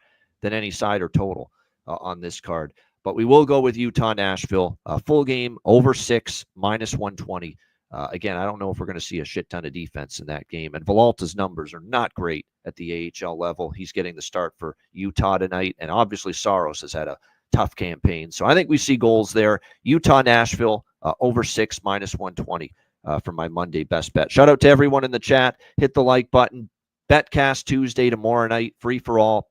than any side or total on this card. But we will go with Utah-Nashville. Full game, over 6, minus 120. Again, I don't know if we're going to see a shit ton of defense in that game. And Villalta's numbers are not great at the AHL level. He's getting the start for Utah tonight. And obviously, Saros has had a tough campaign. So I think we see goals there. Utah-Nashville, over 6, minus 120 for my Monday best bet. Shout out to everyone in the chat. Hit the like button. Betcast Tuesday tomorrow night, free for all.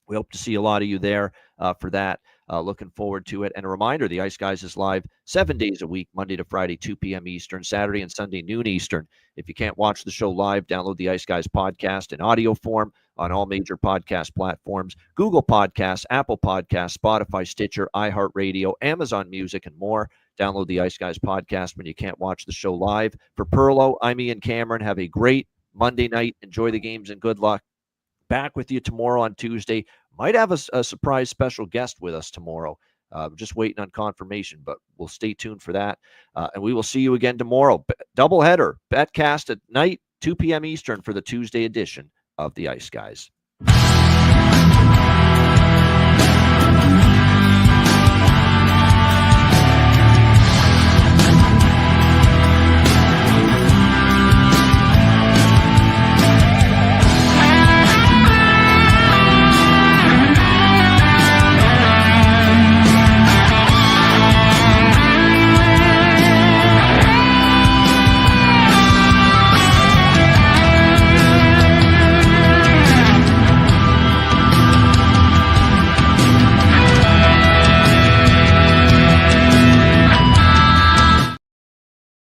We hope to see a lot of you there for that. Looking forward to it. And a reminder, the Ice Guys is live 7 days a week, Monday to Friday, 2 p.m. Eastern, Saturday and Sunday, noon Eastern. If you can't watch the show live, download the Ice Guys podcast in audio form on all major podcast platforms, Google Podcasts, Apple Podcasts, Spotify, Stitcher, iHeartRadio, Amazon Music, and more. Download the Ice Guys podcast when you can't watch the show live. For Perlo, I'm Ian Cameron. Have a great Monday night. Enjoy the games and good luck. Back with you tomorrow on Tuesday. Might have a surprise special guest with us tomorrow. Just waiting on confirmation, but we'll stay tuned for that. And we will see you again tomorrow. Doubleheader, Betcast at night, 2 p.m. Eastern for the Tuesday edition of the Ice Guys.